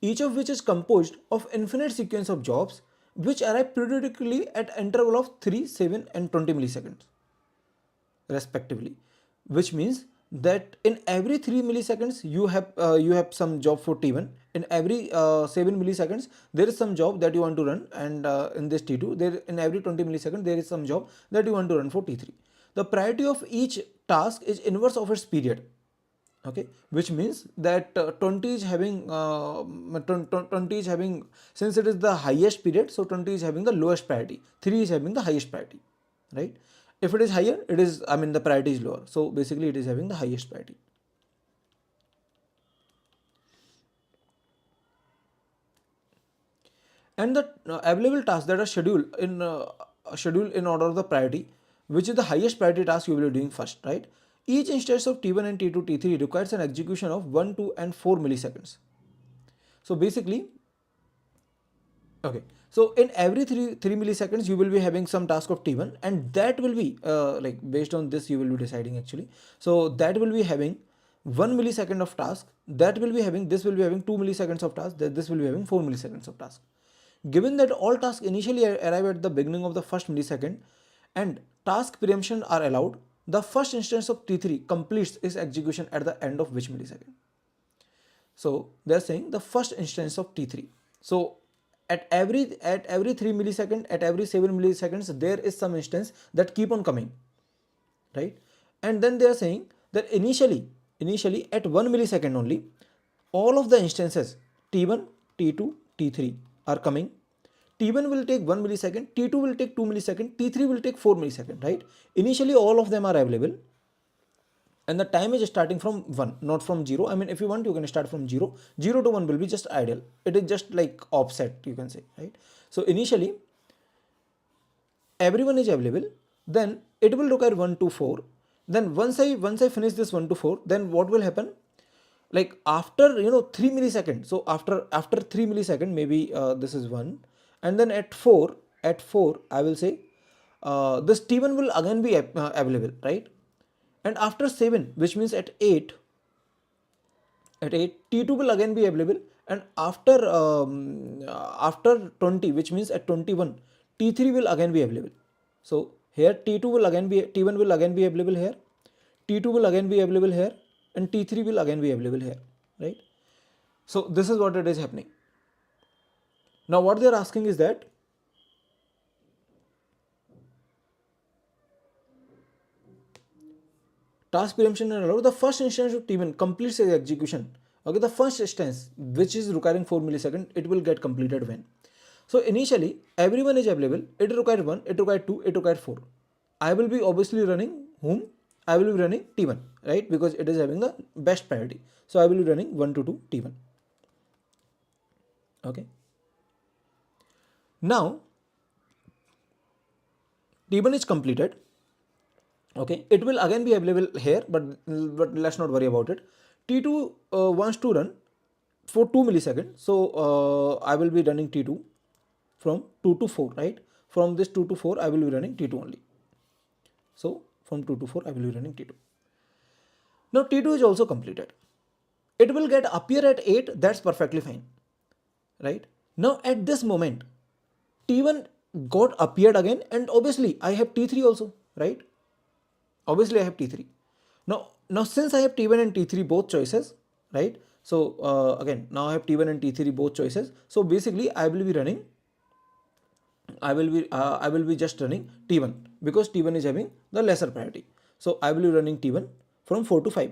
each of which is composed of infinite sequence of jobs which arrive periodically at interval of 3, 7 and 20 milliseconds respectively, which means that in every 3 milliseconds you have some job for T1, in every 7 milliseconds there is some job that you want to run, and in this T2 there in every 20 milliseconds there is some job that you want to run for T3. The priority of each task is inverse of its period. Okay, which means that 20 is having 20 is having, since it is the highest period, so 20 is having the lowest priority, 3 is having the highest priority, right? If it is higher, it is, I mean the priority is lower, so basically it is having the highest priority. And the available tasks that are scheduled in order of the priority, which is the highest priority task you will be doing first, right? Each instance of T1 and T2 T3 requires an execution of 1, 2 and 4 milliseconds. So basically, okay, so in every 3 milliseconds you will be having some task of T1, and that will be like based on this you will be deciding actually. So that will be having 1 millisecond of task, that will be having, this will be having 2 milliseconds of task, that this will be having 4 milliseconds of task. Given that all tasks initially arrive at the beginning of the first millisecond and task preemption are allowed, the first instance of T3 completes its execution at the end of which millisecond? So they are saying the first instance of T3. So at every 3 millisecond, at every 7 milliseconds, there is some instance that keep on coming, right? And then they are saying that initially at 1 millisecond only, all of the instances T1, T2, T3 are coming. T1 will take 1 millisecond, T2 will take 2 millisecond, T3 will take 4 millisecond, right? Initially all of them are available, and the time is starting from 1, not from 0. I mean, if you want, you can start from 0. 0 to 1 will be just ideal. It is just like offset, you can say, right? So initially everyone is available, then it will require 1 to 4. Then once I finish this 1 to 4, then what will happen? like after 3 milliseconds. So after 3 millisecond, maybe this is 1, and then at 4 I will say this T1 will again be available, right? And after 7, which means at 8 T2 will again be available, and after 20, which means at 21 T3 will again be available. So here T2 will again be T1 will again be available here, T2 will again be available here, and T3 will again be available here, right? So this is what it is happening. Now what they are asking is that task preemption and allow the first instance of T1 completes its execution. Okay, the first instance which is requiring 4 milliseconds, it will get completed when. So initially everyone is available. It required 1, it required 2, it required 4. I will be obviously running whom? I will be running T1, right? Because it is having the best priority. So I will be running 1 to 2 T1. Okay. Now T1 is completed. Okay, it will again be available here, but let's not worry about it. T2 wants to run for 2 milliseconds, so I will be running T2 from 2 to 4, right? From this 2 to 4 I will be running T2 only. So from 2 to 4 I will be running T2. Now T2 is also completed. It will get appear at 8, that's perfectly fine, right? Now at this moment T1 got appeared again, and obviously I have T3 also, right? Obviously I have T3. Now since I have T1 and T3 both choices, right? So again, now I have T1 and T3 both choices. So basically I will be just running T1 because T1 is having the lesser priority. So I will be running T1 from 4 to 5,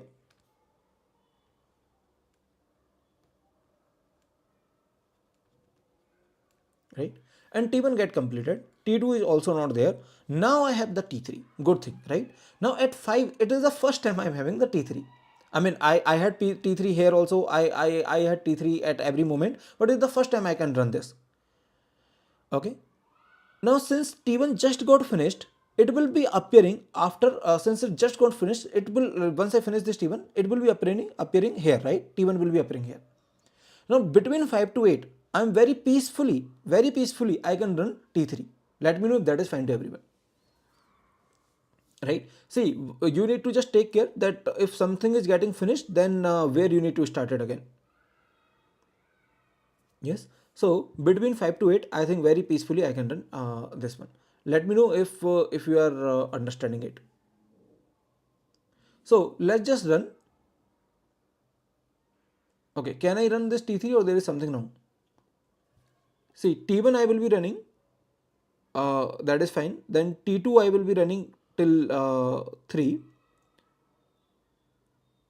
right? And T1 get completed. T2 is also not there. Now I have the T3. Good thing, right? Now at 5, it is the first time I'm having the T3. I mean, I had T3 here also. I had T3 at every moment, but it's the first time I can run this. Okay. Now since T1 just got finished, it will be appearing after, since it just got finished, it will, once I finish this T1, it will be appearing here, right? T1 will be appearing here. Now between 5 to 8, I'm very peacefully, I can run T3. Let me know if that is fine to everyone. Right? See, you need to just take care that if something is getting finished, then where you need to start it again. Yes. So between 5 to 8, I think very peacefully I can run this one. Let me know if you are understanding it. So let's just run. Okay, can I run this T3 or there is something wrong? See, T1 I will be running. That is fine. Then T2 I will be running till 3.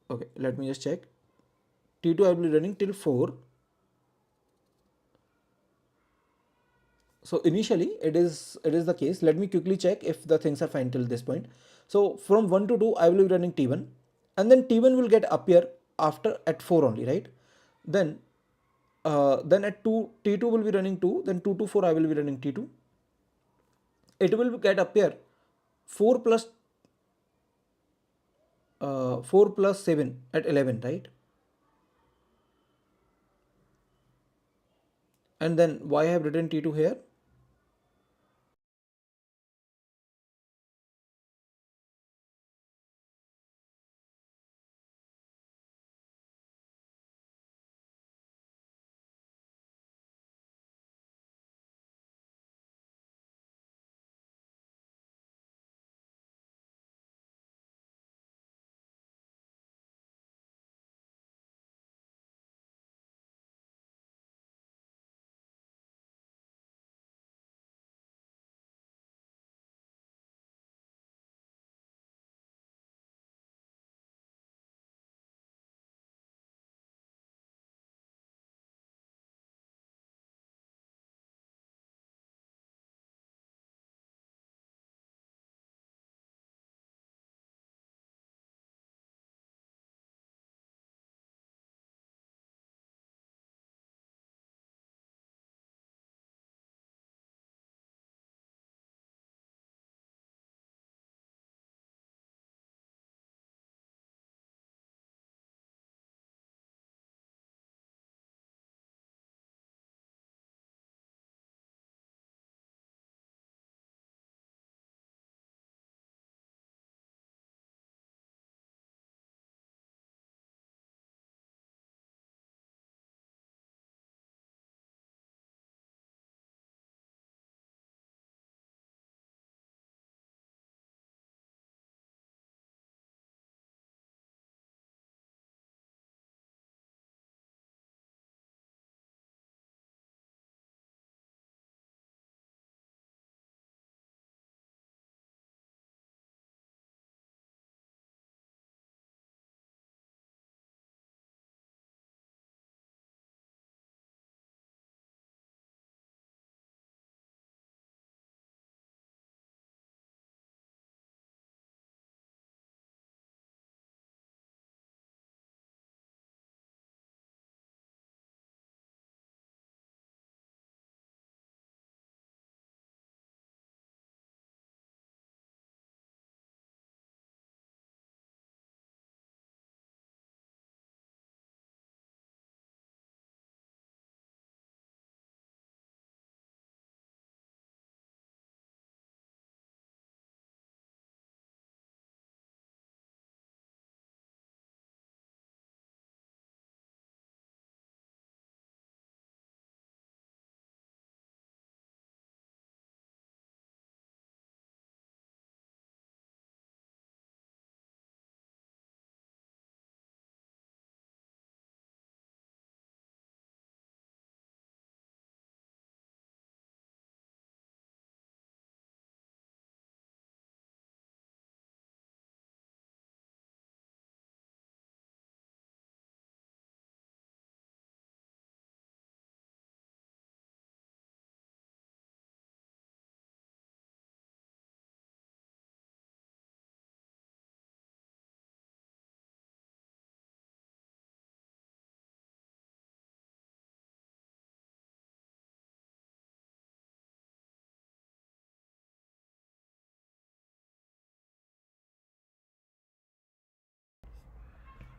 Okay, let me just check. T2 I will be running till 4. So initially it is the case. Let me quickly check if the things are fine till this point. So from 1 to 2 I will be running T1, and then T1 will get appear after at 4 only, right? Then then at 2 T2 will be running 2, then 2 to 4 I will be running T2. It will get appear 4 plus 4 plus 7 at 11, right? And then why I have written T2 here?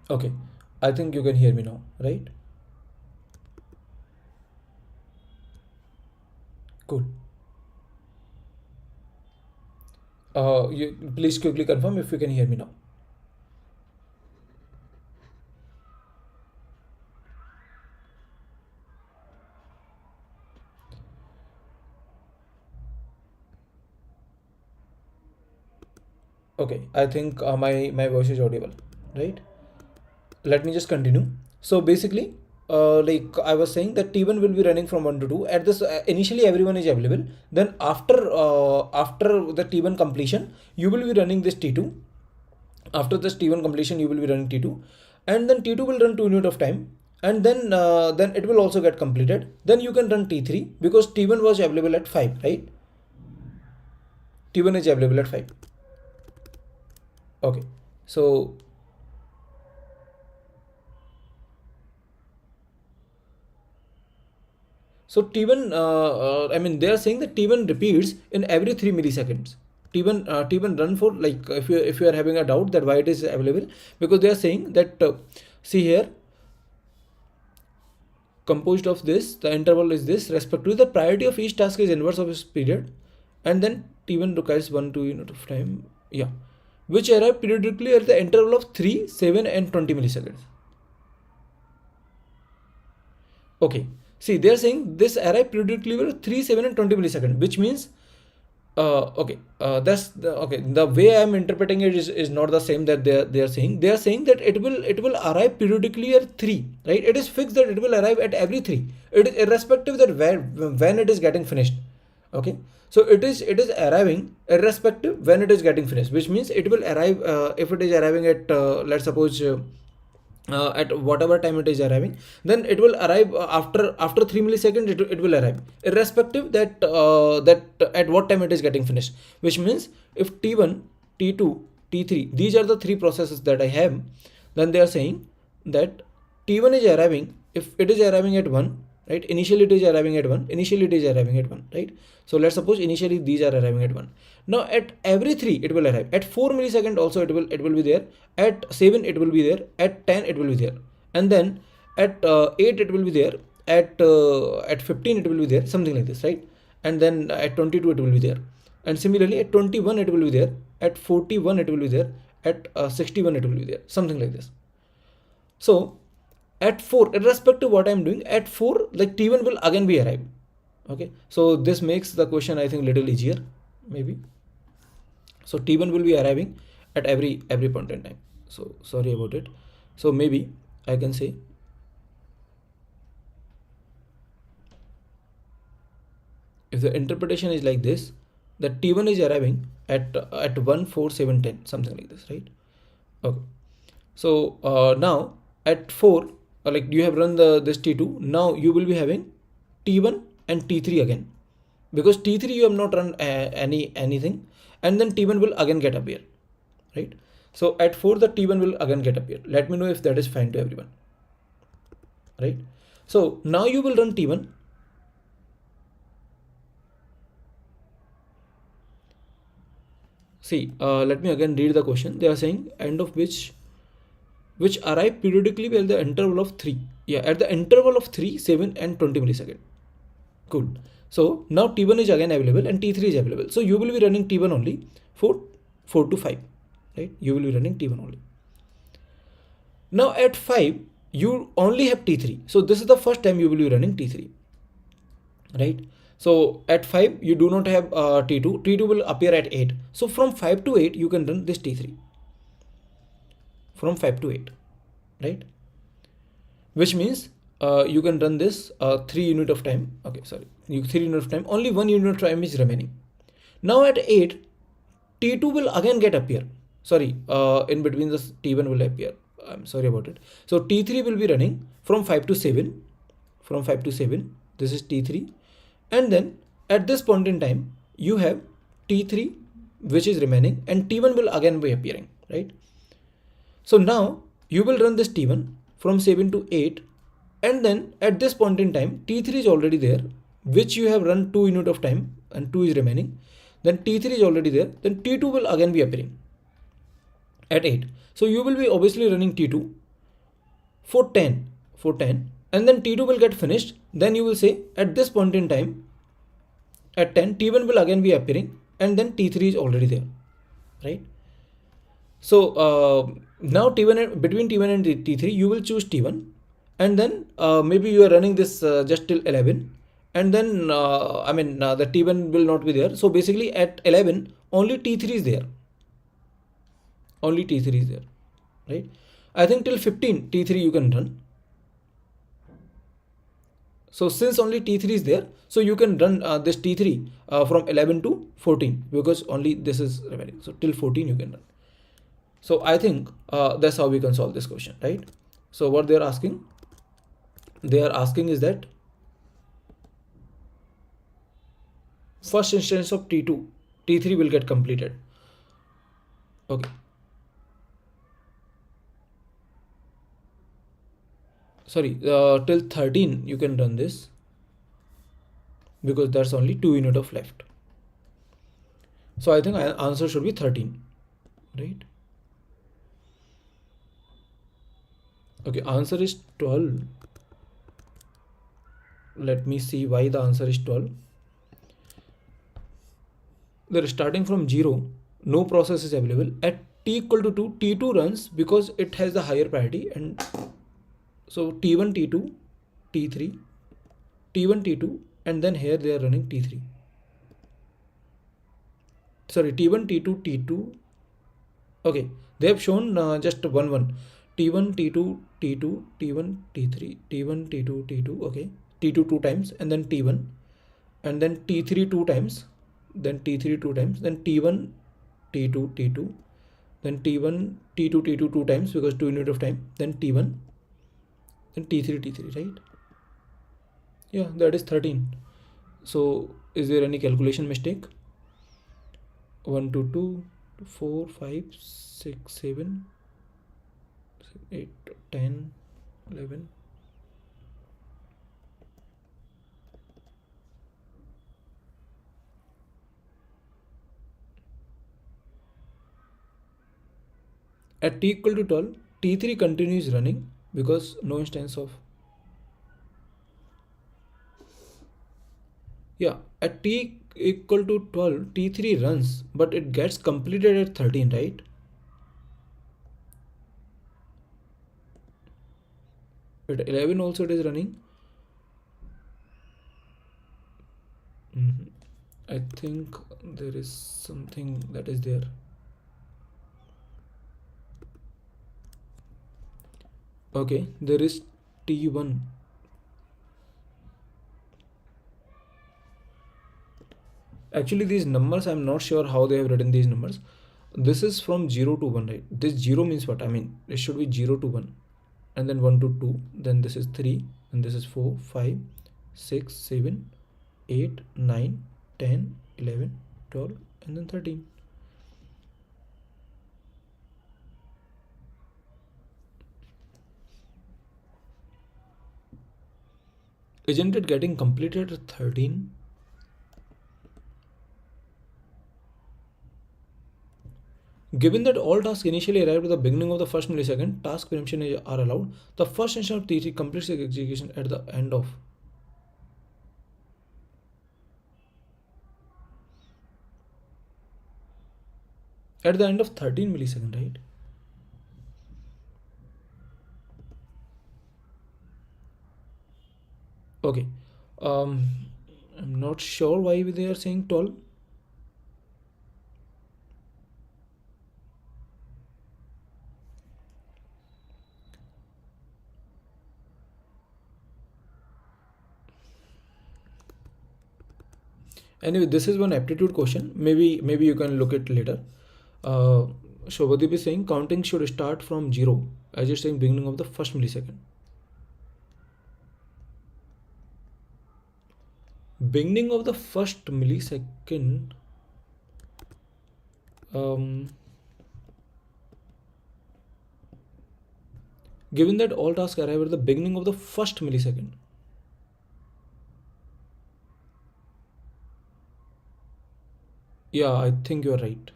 Okay, I think you can hear me now, right? Cool. You please quickly confirm if you can hear me now. Okay, I think my voice is audible, right? Let me just continue. So basically, like I was saying that T1 will be running from 1 to 2. At this, initially everyone is available. Then after the T1 completion, you will be running this T2. After this T1 completion, you will be running T2, and then T2 will run 2 unit of time, and then it will also get completed. Then you can run T3 because T1 was available at 5, right? T1 is available at 5. Okay, so T1, I mean, they are saying that T1 repeats in every 3 milliseconds. T1 run for, like, if you are having a doubt that why it is available, because they are saying that see here, composed of this, the interval is this, respect to the priority of each task is inverse of its period, and then T1 requires 1 2 unit of time, yeah, which arrive periodically at the interval of 3 7 and 20 milliseconds. Okay, see, they are saying this arrive periodically with 3 7 and 20 milliseconds, which means okay, that's the, okay, the way I'm interpreting it is not the same that they are saying. They are saying that it will arrive periodically at 3, right? It is fixed that it will arrive at every 3. It is irrespective that when it is getting finished. Okay, so it is arriving irrespective when it is getting finished, which means it will arrive if it is arriving at let's suppose at whatever time it is arriving, then it will arrive after 3 milliseconds. It will arrive irrespective that at what time it is getting finished, which means if T1 T2 T3, these are the three processes that I have, then they are saying that T1 is arriving, if it is arriving at 1, right? Initially it is arriving at 1, initially it is arriving at 1, right? So let's suppose initially these are arriving at 1. Now at every 3 it will arrive. At 4 millisecond also it will be there. At 7 it will be there. At 10 it will be there. And then at 8 it will be there. At 15 it will be there, something like this, right? And then at 22 it will be there. And similarly at 21 it will be there. At 41 it will be there. At 61 it will be there, something like this. So at 4, irrespective what I'm doing, at 4, like T1 will again be arrived. Okay, so this makes the question, I think, little easier, maybe. So T1 will be arriving at every point in time. So sorry about it. So maybe I can say if the interpretation is like this, that T1 is arriving at 1 4 7 10, something like this, right? Okay, so now at 4, like you have run this T2, now you will be having T1 and T3 again, because T3 you have not run anything, and then T1 will again get appear, right? So at 4 the T1 will again get appear. Let me know if that is fine to everyone, right? So now you will run T1. See, let me again read the question. They are saying end of which arrive periodically at the interval of 3. Yeah, at the interval of 3 7 and 20 millisecond. Cool. So now T1 is again available and T3 is available. So you will be running T1 only for 4 to 5, right? You will be running T1 only. Now at 5, you only have T3. So this is the first time you will be running T3, right? So at 5, you do not have T2. T2 will appear at 8. So from 5 to 8, you can run this T3. From 5 to 8, right? Which means you can run this 3 unit of time. Okay, sorry, 3 unit of time, only 1 unit of time is remaining. Now at 8, T2 will again get appear. Sorry, in between this T1 will appear. I'm sorry about it. So T3 will be running from 5 to 7. From 5 to 7, this is T3. And then at this point in time, you have T3 which is remaining, and T1 will again be appearing, right? So now you will run this T1 from 7 to 8, and then at this point in time T3 is already there, which you have run 2 unit of time and 2 is remaining. Then T3 is already there, then T2 will again be appearing at 8. So you will be obviously running T2, for 10, and then T2 will get finished. Then you will say at this point in time, at 10, T1 will again be appearing, and then T3 is already there, right? So now T1 between T1 and T3, you will choose T1, and then maybe you are running this just till 11, and then the T1 will not be there. So basically at 11 only T3 is there. Only T3 is there, right? I think till 15 T3 you can run. So since only T3 is there, so you can run this T3 from 11 to 14, because only this is remaining. So till 14 you can run. So I think that's how we can solve this question, right? So what they are asking is that first instance of T2, T3 will get completed. Okay. Sorry, till 13 you can run this, because that's only 2 unit of left. So I think answer should be 13, right? Okay, answer is 12. Let me see why the answer is 12. They're starting from 0. No process is available. At t equal to 2, T2 runs because it has the higher priority. And so T1, T2, T3, T1, T2, and then here they are running T3. Sorry, T1, T2, T2. Okay, they have shown just one. T1, T2, T2, T1, T3, T1, T2, T2. Okay, T2 two times, and then T1, and then T3 two times, then T3 two times, then T1, T2, T2, then T1, T2, T2 two times because 2 unit of time, then T1, then T3, T3, right? Yeah, that is 13. So is there any calculation mistake? 1, 2, 2, 4, 5, 6, 7, 8, 10, 11. At t equal to 12, T3 continues running because no instance of. Yeah, at t equal to 12, T3 runs, but it gets completed at 13, right? At 11 also it is running. I think there is something that is there. Okay, there is T1. Actually, these numbers, I'm not sure how they have written these numbers. This is from 0 to 1, right? This 0 means what? I mean, it should be 0 to 1, and then 1 to 2, then this is 3, and this is 4, 5, 6, 7, 8, 9, 10, 11, 12, and then 13. Isn't it getting completed at 13? Given that all tasks initially arrive at the beginning of the first millisecond, task preemption are allowed. The first instance of T3 completes the execution at the end of. At the end of 13 millisecond, right? Okay. I'm not sure why they are saying 12. Anyway, this is one aptitude question. Maybe you can look it later. Shobhadeep is saying counting should start from 0, as you're saying beginning of the first millisecond. Beginning of the first millisecond. Given that all tasks arrive at the beginning of the first millisecond. Yeah, I think you're right.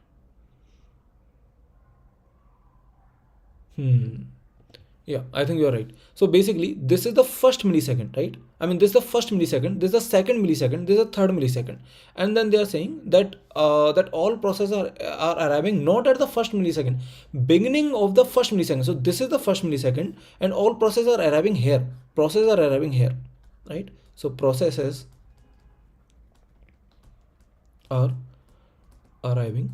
Yeah, I think you're right. So basically, this is the first millisecond, right? I mean, this is the first millisecond, this is the second millisecond, this is the third millisecond, and then they are saying that that all processes are arriving not at the first millisecond, beginning of the first millisecond. So this is the first millisecond, and all processes are arriving here. Processes are arriving here, right? So processes are arriving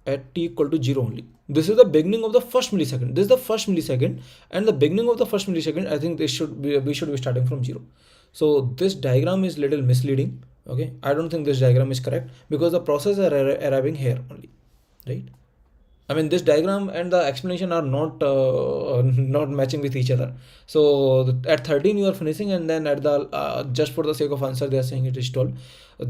at t equal to 0 only. This is the beginning of the first millisecond. This is the first millisecond, and the beginning of the first millisecond, I think we should be starting from 0. So this diagram is little misleading. Okay, I don't think this diagram is correct because the process are arriving here only, right? I mean, this diagram and the explanation are not not matching with each other. So at 13 you are finishing, and then at the just for the sake of answer they are saying it is 12.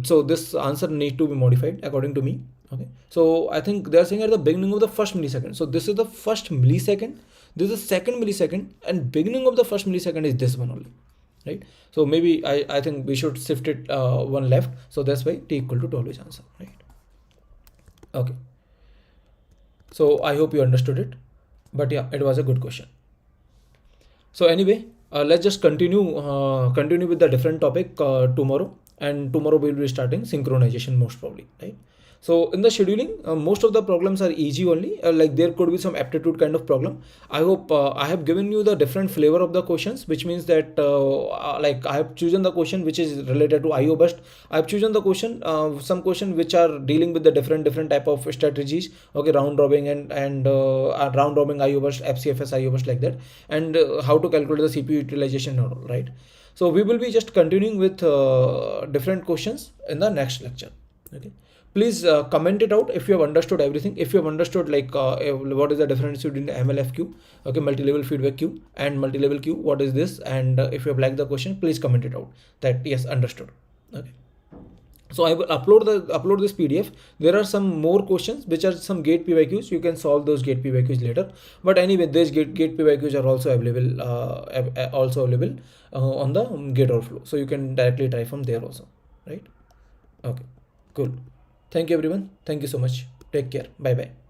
So this answer need to be modified according to me. Okay, so I think they are saying at the beginning of the first millisecond. So this is the first millisecond, this is the second millisecond, and beginning of the first millisecond is this one only, right? So maybe I think we should shift it one left. So that's why t equal to 12 is answer, right? Okay. So I hope you understood it, but yeah, it was a good question. So anyway, let's just continue with the different topic tomorrow, and tomorrow we'll be starting synchronization most probably, right? So in the scheduling, most of the problems are easy only. Like there could be some aptitude kind of problem. I hope I have given you the different flavor of the questions, which means that like I have chosen the question which is related to IO burst. I have chosen the question, some question which are dealing with the different type of strategies. Okay, round robin and round robin IO burst, FCFS IO burst, like that, and how to calculate the CPU utilization and all, right? So we will be just continuing with different questions in the next lecture. Okay, please comment it out if you have understood everything. If you have understood like what is the difference between MLFQ, okay, multi-level feedback queue, and multi-level queue, what is this, and if you have liked the question, please comment it out that yes, understood. Okay, so I will upload this PDF. There are some more questions which are some gate PYQs. You can solve those gate PYQs later, but anyway, these gate PYQs are also available on the GATEOverflow, so you can directly try from there also, right? Okay, cool. Thank you everyone. Thank you so much. Take care. Bye bye.